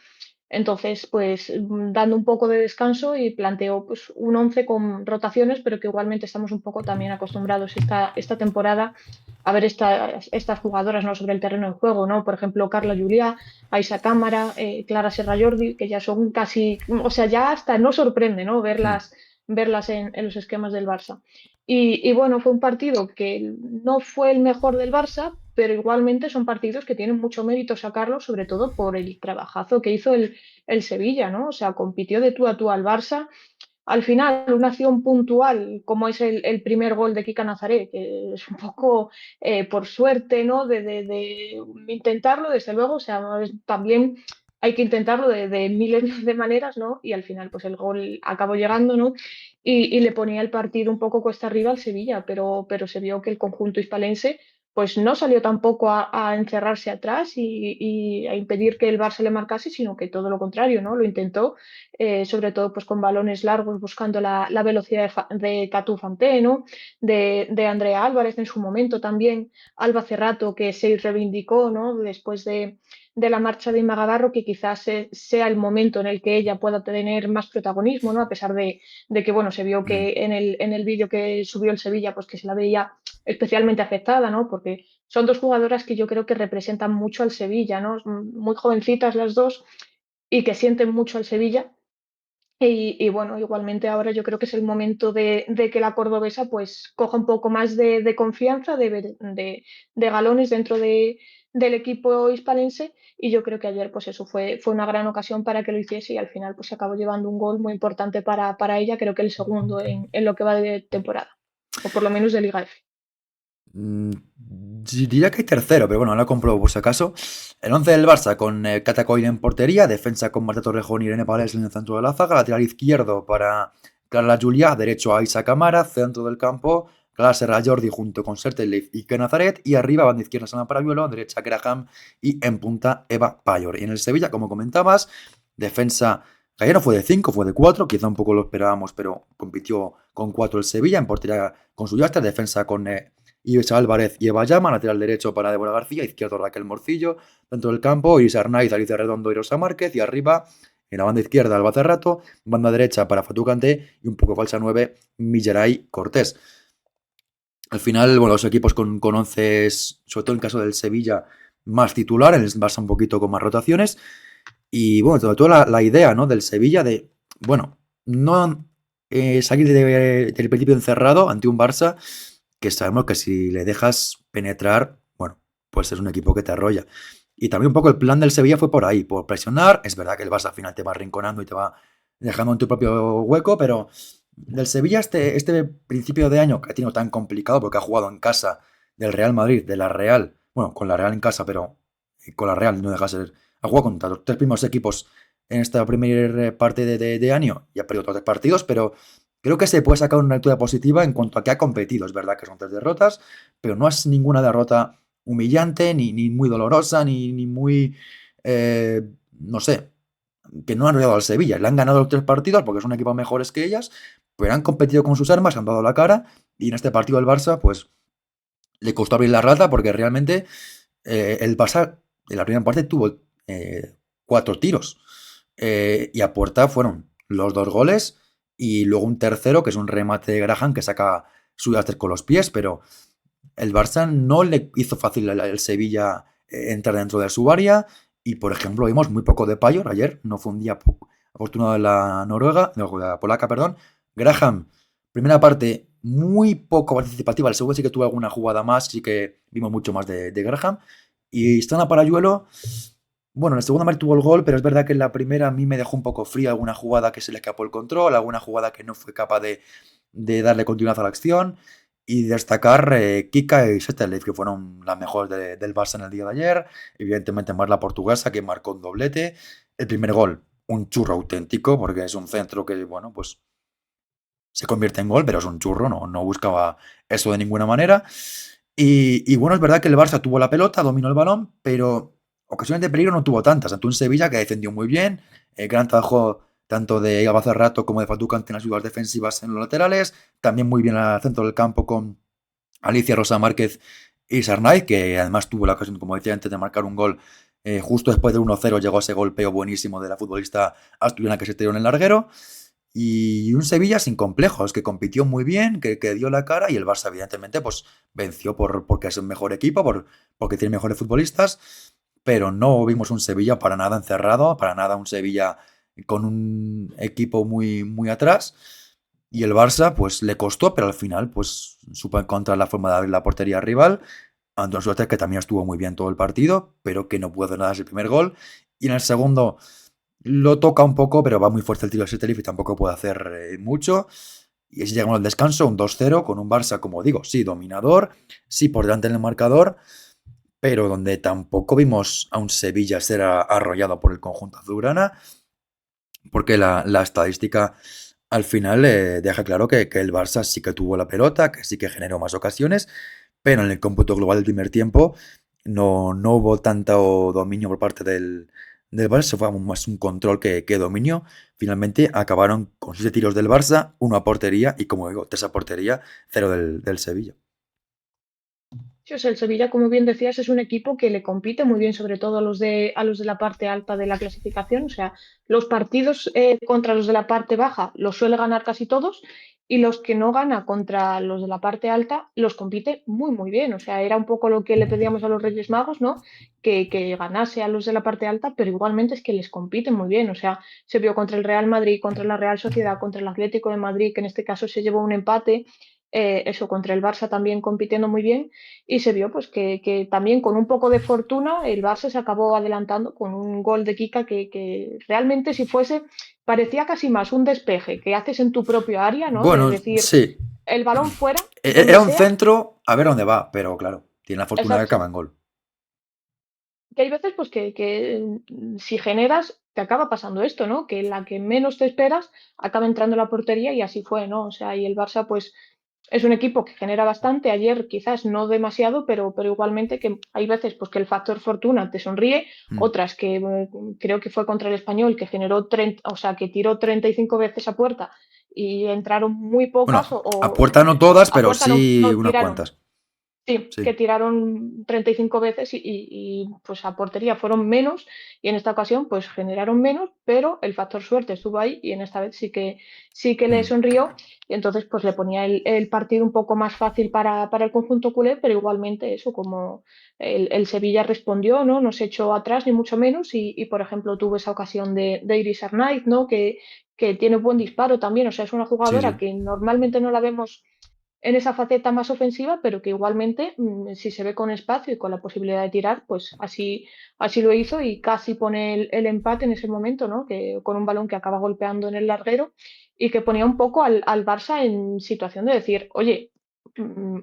Entonces, pues dando un poco de descanso y planteó pues, un 11 con rotaciones, pero que igualmente estamos un poco también acostumbrados esta temporada a ver estas jugadoras, ¿no? Sobre el terreno de juego, ¿no? Por ejemplo, Carla Juliá, Aisa Cámara, Clara Serra Jordi, que ya son casi, o sea, ya hasta no sorprende, ¿no? Hmm. Verlas en los esquemas del Barça. Y bueno, fue un partido que no fue el mejor del Barça, pero igualmente son partidos que tienen mucho mérito sacarlos, sobre todo por el trabajazo que hizo el Sevilla, ¿no? O sea, compitió de tú a tú al Barça. Al final, una acción puntual, como es el primer gol de Kika Nazaré, que es un poco por suerte, ¿no? De intentarlo, desde luego, o sea, también hay que intentarlo de miles de maneras, ¿no? Y al final, pues el gol acabó llegando, ¿no? Y le ponía el partido un poco cuesta arriba al Sevilla, pero se vio que el conjunto hispalense pues no salió tampoco a encerrarse atrás y a impedir que el Barça le marcase, sino que todo lo contrario, ¿no? Lo intentó, sobre todo pues con balones largos, buscando la velocidad de Catu Fanté, ¿no? De Andrea Álvarez en su momento también, Alba Cerrato, que se reivindicó, ¿no? Después de la marcha de Inma Gavarro, que quizás sea el momento en el que ella pueda tener más protagonismo, ¿no? A pesar de que, bueno, se vio Mm. que en el vídeo que subió el Sevilla, pues que se la veía especialmente afectada, ¿no? Porque son dos jugadoras que yo creo que representan mucho al Sevilla, ¿no? Muy jovencitas las dos y que sienten mucho al Sevilla. Y bueno, igualmente ahora yo creo que es el momento de que la cordobesa pues coja un poco más de confianza, de galones dentro del equipo hispalense y yo creo que ayer pues eso fue una gran ocasión para que lo hiciese y al final pues se acabó llevando un gol muy importante para ella, creo que el segundo en lo que va de temporada, o por lo menos de Liga F. Mm, Diría que hay tercero, pero bueno, no lo compruebo por si acaso. El 11 del Barça con Cata Coyle en portería, defensa con Marta Torrejón y Irene Pales en el centro de la zaga, lateral izquierdo para Carla Juliá, derecho a Isa Camara, centro del campo, Clara Serra Jordi junto con Sertelif y Ken Nazaret, y arriba banda izquierda Sana Parabiolo, derecha Graham y en punta Eva Payor. Y en el Sevilla, como comentabas, defensa que ayer no fue de 5, fue de 4, quizá un poco lo esperábamos, pero compitió con 4 el Sevilla, en portería con su Yastel, defensa con Ives Álvarez y Eva Llama, lateral derecho para Débora García, izquierdo Raquel Morcillo, dentro del campo Iris Arnaiz, Alicia Redondo y Rosa Márquez, y arriba, en la banda izquierda, Alba Cerrato, banda derecha para Fatou Kanté y un poco falsa 9, Millaray Cortés. Al final, bueno, los equipos con 11, sobre todo en el caso del Sevilla, más titular, en el Barça un poquito con más rotaciones, y bueno, sobre todo la idea, ¿no? Del Sevilla de, bueno, no salir del principio encerrado ante un Barça que sabemos que si le dejas penetrar, bueno, pues es un equipo que te arrolla. Y también un poco el plan del Sevilla fue por ahí, por presionar. Es verdad que el Barça al final te va arrinconando y te va dejando en tu propio hueco, pero del Sevilla este principio de año que ha tenido tan complicado porque ha jugado en casa del Real Madrid, de la Real, bueno, con la Real en casa, pero con la Real no deja de ser, ha jugado contra los tres primeros equipos en esta primera parte de año y ha perdido todos los partidos, pero creo que se puede sacar una lectura positiva en cuanto a que ha competido. Es verdad que son 3 derrotas, pero no es ninguna derrota humillante, ni muy dolorosa, ni muy, no sé, que no han rodeado al Sevilla. Le han ganado los 3 partidos porque son equipos mejores que ellas, pero han competido con sus armas, han dado la cara, y en este partido el Barça, pues, le costó abrir la rata porque realmente el Barça en la primera parte tuvo 4 tiros y a puerta fueron los 2 goles y luego un tercero que es un remate de Graham que saca su con los pies, pero el Barça no le hizo fácil al Sevilla entrar dentro de su área y por ejemplo vimos muy poco de Payor ayer, no fue un día afortunado de la Noruega, no, de la polaca, perdón. Graham, primera parte muy poco participativa, el segundo sí que tuvo alguna jugada más, sí que vimos mucho más de Graham. Y Stana Parayuelo, bueno, en la segunda parte tuvo el gol, pero es verdad que en la primera a mí me dejó un poco frío alguna jugada que se le escapó el control, alguna jugada que no fue capaz de darle continuidad a la acción. Y destacar Kika y Setelev, que fueron las mejores del Barça en el día de ayer. Evidentemente más la portuguesa, que marcó un doblete. El primer gol, un churro auténtico, porque es un centro que, bueno, pues se convierte en gol, pero es un churro, no buscaba eso de ninguna manera. Y bueno, es verdad que el Barça tuvo la pelota, dominó el balón, pero ocasiones de peligro no tuvo tantas. Ante un Sevilla que defendió muy bien, gran trabajo tanto de Eva Cerrato como de Fatou Kanté en las ayudas defensivas en los laterales, también muy bien al centro del campo con Alicia Rosa Márquez y Sarnay, que además tuvo la ocasión, como decía antes, de marcar un gol. Justo después de 1-0 llegó ese golpeo buenísimo de la futbolista asturiana que se tiró en el larguero. Y un Sevilla sin complejos, que compitió muy bien, que dio la cara y el Barça evidentemente pues venció porque es un mejor equipo, porque tiene mejores futbolistas, pero no vimos un Sevilla para nada encerrado, para nada un Sevilla con un equipo muy, muy atrás. Y el Barça pues le costó, pero al final pues supo encontrar la forma de abrir la portería rival, Antonio Suárez, que también estuvo muy bien todo el partido, pero que no pudo hacer nada desde el primer gol. Y en el segundo lo toca un poco, pero va muy fuerte el tiro de Setelif y tampoco puede hacer mucho. Y así llegamos al descanso, un 2-0 con un Barça, como digo, sí, dominador, sí, por delante en el marcador, pero donde tampoco vimos a un Sevilla ser arrollado por el conjunto azulgrana, porque la estadística al final deja claro que el Barça sí que tuvo la pelota, que sí que generó más ocasiones, pero en el cómputo global del primer tiempo no hubo tanto dominio por parte del Barça, fue más un control que dominio. Finalmente acabaron con 7 tiros del Barça, uno a portería y, como digo, 3 a portería, 0 del Sevilla. Sí, o sea, el Sevilla, como bien decías, es un equipo que le compite muy bien, sobre todo a los de la parte alta de la clasificación. O sea, los partidos contra los de la parte baja los suele ganar casi todos y los que no gana contra los de la parte alta los compite muy, muy bien. O sea, era un poco lo que le pedíamos a los Reyes Magos, ¿no? Que ganase a los de la parte alta, pero igualmente es que les compiten muy bien. O sea, se vio contra el Real Madrid, contra la Real Sociedad, contra el Atlético de Madrid, que en este caso se llevó un empate. Eso contra el Barça también compitiendo muy bien y se vio pues que también con un poco de fortuna el Barça se acabó adelantando con un gol de Kika que realmente si fuese parecía casi más un despeje que haces en tu propio área, ¿no? De Bueno, decir sí, el balón fuera, donde era un sea, centro, a ver dónde va, pero claro, tiene la fortuna de que exacto. acaba en gol. Que hay veces pues si generas te acaba pasando esto, ¿no? Que la que menos te esperas acaba entrando en la portería y así fue, ¿no? O sea, y el Barça pues es un equipo que genera bastante, ayer quizás no demasiado, pero igualmente que hay veces pues que el factor fortuna te sonríe, Mm. otras que creo que fue contra el Español que generó 30, o sea, que tiró 35 veces a puerta y entraron muy pocas Bueno, a puerta no todas, a pero puerta no, sí no unas tiraron. cuantas. Sí, que Sí. tiraron 35 veces pues a portería fueron menos y en esta ocasión pues generaron menos, pero el factor suerte estuvo ahí y en esta vez sí que le Mm. sonrió y entonces pues le ponía el partido un poco más fácil para el conjunto culé, pero igualmente eso como el Sevilla respondió, ¿no? No se echó atrás ni mucho menos y por ejemplo tuvo esa ocasión de Iris Arnaiz, ¿no? Que tiene buen disparo también, o sea, es una Sí, jugadora sí. que normalmente no la vemos en esa faceta más ofensiva, pero que igualmente, si se ve con espacio y con la posibilidad de tirar, pues así lo hizo y casi pone el empate en ese momento, ¿no? Que, con un balón que acaba golpeando en el larguero y que ponía un poco al Barça en situación de decir, oye,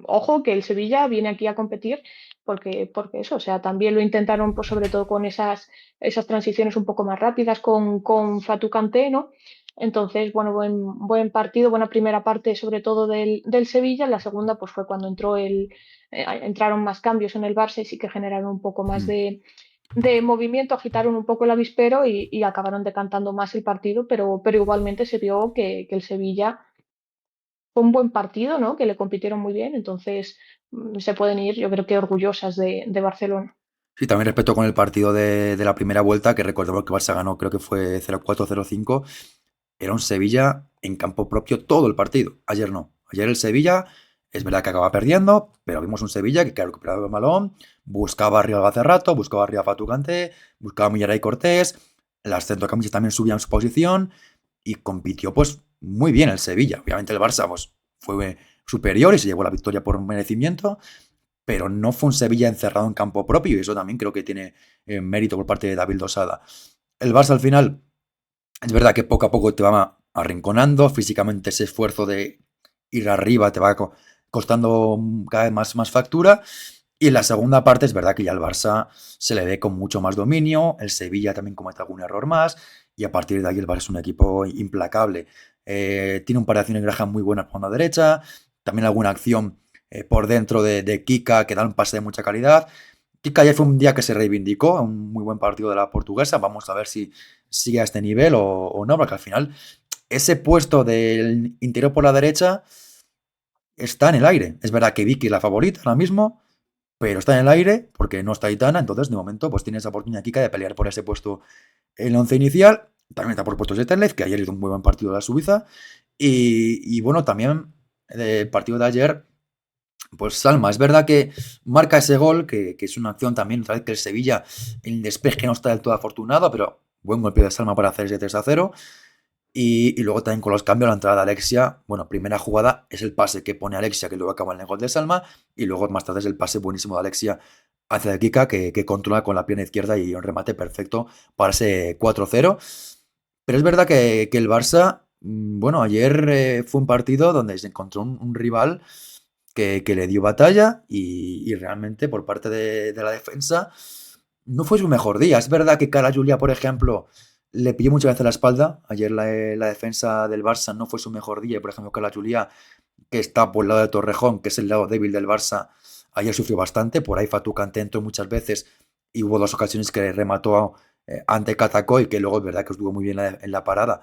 ojo que el Sevilla viene aquí a competir porque eso, o sea, también lo intentaron, pues sobre todo con esas transiciones un poco más rápidas con Fatou Kanté, ¿no? Entonces, bueno, buen partido, buena primera parte, sobre todo del Sevilla. La segunda, pues fue cuando entraron más cambios en el Barça y sí que generaron un poco más Mm. de movimiento, agitaron un poco el avispero y acabaron decantando más el partido, pero igualmente se vio que el Sevilla fue un buen partido, ¿no? Que le compitieron muy bien. Entonces, se pueden ir, yo creo que orgullosas de Barcelona. Sí, también respecto con el partido de la primera vuelta, que recordemos que Barça ganó, creo que fue 0-4, 0-5. Era un Sevilla en campo propio todo el partido. Ayer no. Ayer el Sevilla, es verdad que acaba perdiendo, pero vimos un Sevilla que recuperaba el balón, buscaba arriba hace rato, buscaba arriba a Fatu Kanté, buscaba a Millaray Cortés, las centrocamisas también subían su posición y compitió pues muy bien el Sevilla. Obviamente el Barça pues, fue superior y se llevó la victoria por merecimiento, pero no fue un Sevilla encerrado en campo propio y eso también creo que tiene mérito por parte de David Dosada. El Barça al final es verdad que poco a poco te va arrinconando, físicamente ese esfuerzo de ir arriba te va costando cada vez más factura. Y en la segunda parte es verdad que ya el Barça se le ve con mucho más dominio, el Sevilla también comete algún error más y a partir de ahí el Barça es un equipo implacable. Tiene un par de acciones Graham muy buenas por la derecha, también alguna acción por dentro de Kika que da un pase de mucha calidad. Kika ayer fue un día que se reivindicó, un muy buen partido de la portuguesa. Vamos a ver si sigue a este nivel o no, porque al final ese puesto del interior por la derecha está en el aire. Es verdad que Vicky es la favorita ahora mismo, pero está en el aire porque no está Aitana, entonces de momento pues tiene esa oportunidad Kika de pelear por ese puesto en el once inicial. También está por puesto Zetterlef, que ayer hizo un muy buen partido de la Suiza. Y bueno, también el partido de ayer pues Salma, es verdad que marca ese gol, que es una acción también, otra vez que el Sevilla, el despeje no está del todo afortunado, pero buen golpe de Salma para hacer ese 3-0. Y luego también con los cambios, la entrada de Alexia, bueno, primera jugada es el pase que pone Alexia, que luego acaba en el gol de Salma, y luego más tarde es el pase buenísimo de Alexia hacia el Kika, que controla con la pierna izquierda y un remate perfecto para ese 4-0. Pero es verdad que el Barça, bueno, ayer fue un partido donde se encontró un rival que le dio batalla y realmente por parte de la defensa no fue su mejor día. Es verdad que Cala Julia, por ejemplo, le pilló muchas veces la espalda. Ayer la defensa del Barça no fue su mejor día. Por ejemplo, Cala Julia, que está por el lado de Torrejón, que es el lado débil del Barça, ayer sufrió bastante. Por ahí Fatou Kanté entró muchas veces y hubo dos ocasiones que remató ante Catacoy, que luego es verdad que estuvo muy bien en la parada,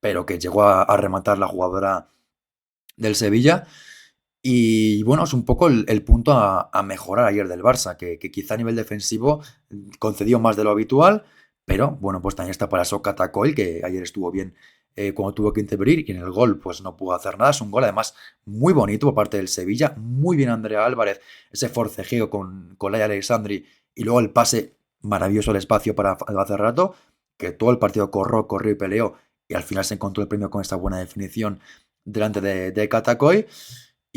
pero que llegó a rematar la jugadora del Sevilla. Y bueno, es un poco el punto a mejorar ayer del Barça, que quizá a nivel defensivo concedió más de lo habitual, pero bueno, pues también está para eso Catacoil, que ayer estuvo bien cuando tuvo que intervenir y en el gol pues no pudo hacer nada. Es un gol además muy bonito por parte del Sevilla, muy bien Andrea Álvarez, ese forcejeo con Laia Alexandri y luego el pase maravilloso al espacio para Alba Cerrato, que todo el partido corrió y peleó y al final se encontró el premio con esta buena definición delante de Catacoy.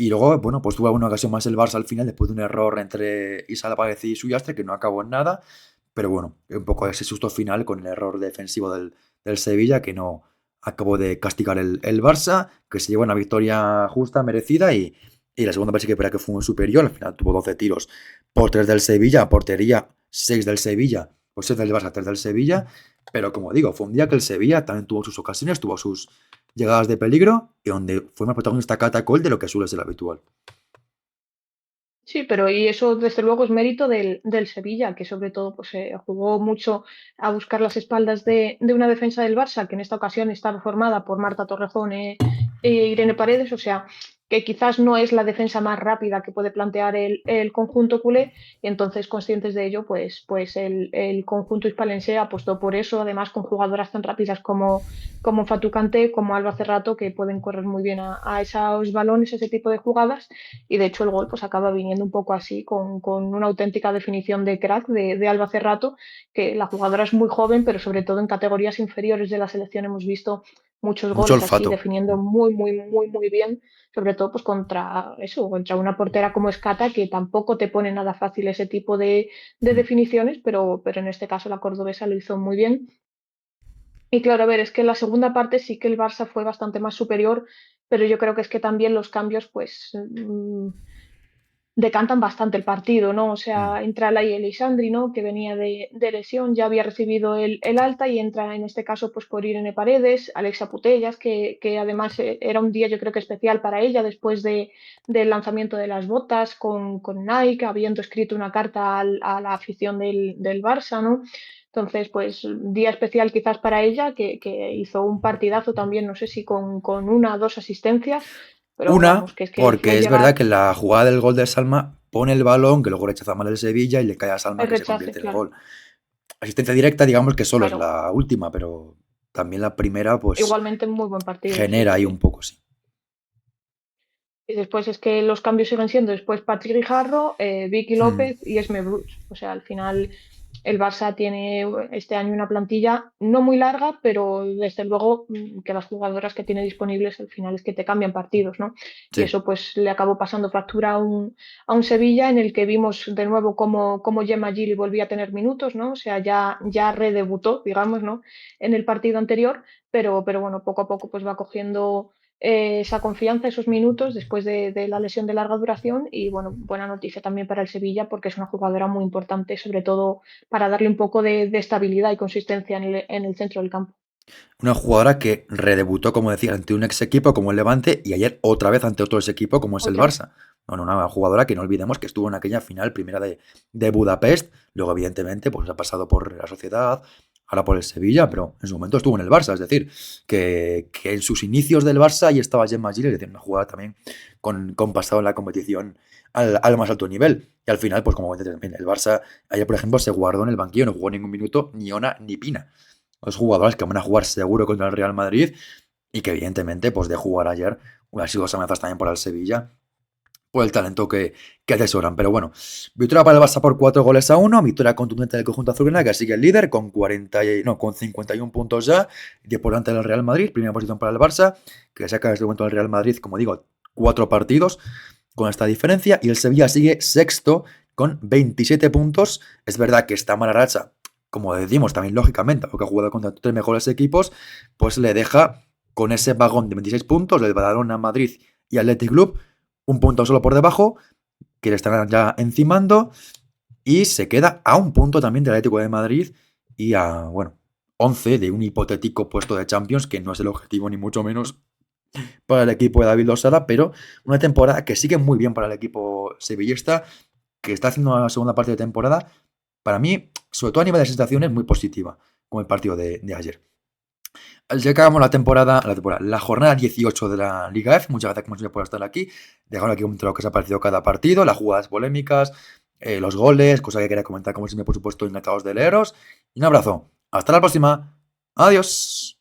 Y luego, bueno, pues tuvo una ocasión más el Barça al final, después de un error entre Isala Páez y Suyastre, que no acabó en nada. Pero bueno, un poco ese susto final con el error defensivo del Sevilla, que no acabó de castigar el Barça, que se llevó una victoria justa, merecida, y la segunda parte sí que era que fue muy superior. Al final tuvo 12 tiros por 3 del Sevilla, portería 6 del Sevilla, pues 6 del Barça, 3 del Sevilla. Pero como digo, fue un día que el Sevilla también tuvo sus ocasiones, tuvo sus llegadas de peligro y donde fue más protagonista Catacol de lo que suele ser habitual. Sí, pero y eso desde luego es mérito del Sevilla, que sobre todo pues, jugó mucho a buscar las espaldas de una defensa del Barça, que en esta ocasión estaba formada por Marta Torrejón e Irene Paredes, o sea, que quizás no es la defensa más rápida que puede plantear el conjunto culé, y entonces conscientes de ello, pues el conjunto hispalense apostó por eso, además con jugadoras tan rápidas como Fatou Kanté, como Alba Cerrato, que pueden correr muy bien a esos balones, ese tipo de jugadas y de hecho el gol pues acaba viniendo un poco así, con una auténtica definición de crack de Alba Cerrato, que la jugadora es muy joven, pero sobre todo en categorías inferiores de la selección hemos visto muchos Mucho goles así, olfato. definiendo muy, muy, muy, muy bien, sobre todo pues contra eso, contra una portera como Escata, que tampoco te pone nada fácil ese tipo de definiciones, pero en este caso la cordobesa lo hizo muy bien. Y claro, a ver, es que en la segunda parte sí que el Barça fue bastante más superior, pero yo creo que es que también los cambios, pues decantan bastante el partido, ¿no? O sea, entra Laia Aleixandri, ¿no? Que venía de lesión, ya había recibido el alta y entra en este caso pues por Irene Paredes, Alexa Putellas, que además era un día yo creo que especial para ella después del lanzamiento de las botas con Nike, habiendo escrito una carta a la afición del Barça, ¿no? Entonces, pues día especial quizás para ella, que hizo un partidazo también, no sé si con una o dos asistencias, pero Una, vamos, que es que fue porque es verdad llegar que la jugada del gol de Salma pone el balón, que luego rechaza mal el Sevilla y le cae a Salma el que se rechace, convierte en el claro. gol. Asistencia directa, digamos que solo es Claro, la última, pero también la primera, pues igualmente muy buen partido, sí, genera sí, ahí un sí. poco, sí. Y después es que los cambios siguen siendo después Patrick Guijarro, Vicky Hmm. López y Esme Bruch. O sea, al final el Barça tiene este año una plantilla no muy larga, pero desde luego que las jugadoras que tiene disponibles al final es que te cambian partidos, ¿no? Y Sí. eso pues le acabó pasando factura a un Sevilla en el que vimos de nuevo cómo Gemma Gili volvía a tener minutos, ¿no? O sea, ya redebutó, digamos, ¿no? En el partido anterior, pero bueno, poco a poco pues va cogiendo esa confianza, esos minutos después de la lesión de larga duración y bueno, buena noticia también para el Sevilla porque es una jugadora muy importante, sobre todo para darle un poco de estabilidad y consistencia en el centro del campo. Una jugadora que redebutó, como decía, ante un ex equipo como el Levante y ayer otra vez ante otro ex equipo como es el Otra vez. Barça. No, una jugadora que no olvidemos que estuvo en aquella final primera de Budapest, luego evidentemente pues ha pasado por la Sociedad, ahora por el Sevilla, pero en su momento estuvo en el Barça, es decir, que en sus inicios del Barça ahí estaba Gemma Gil, es decir, una jugadora también con pasado en la competición al más alto nivel. Y al final, pues como comenté también, el Barça ayer, por ejemplo, se guardó en el banquillo, no jugó ningún minuto ni Ona ni Pina. Los jugadores que van a jugar seguro contra el Real Madrid y que evidentemente, pues de jugar ayer, hubiera sido dos amenazas también para el Sevilla, por el talento que atesoran. Pero bueno, victoria para el Barça por 4-1, victoria contundente del conjunto azulgrana, que sigue el líder con 51 puntos ya, y por delante del Real Madrid, primera posición para el Barça, que saca desde el momento del Real Madrid, como digo, 4 partidos con esta diferencia, y el Sevilla sigue sexto con 27 puntos. Es verdad que esta mala racha, como decimos también lógicamente, porque ha jugado contra 3 mejores equipos, pues le deja con ese vagón de 26 puntos del Badalona, Madrid y Athletic Club, un punto solo por debajo, que le están ya encimando, y se queda a un punto también del Atlético de Madrid y a, bueno, 11 de un hipotético puesto de Champions, que no es el objetivo ni mucho menos para el equipo de David Losada, pero una temporada que sigue muy bien para el equipo sevillista, que está haciendo una segunda parte de temporada, para mí, sobre todo a nivel de sensaciones, muy positiva, con el partido de ayer. Ya acabamos la jornada 18 de la Liga F. Muchas gracias, como siempre, por estar aquí. Dejar aquí un lo que os ha parecido cada partido, las jugadas polémicas, los goles, cosas que quería comentar, como siempre, por supuesto, encantados de leeros. Y un abrazo. Hasta la próxima. Adiós.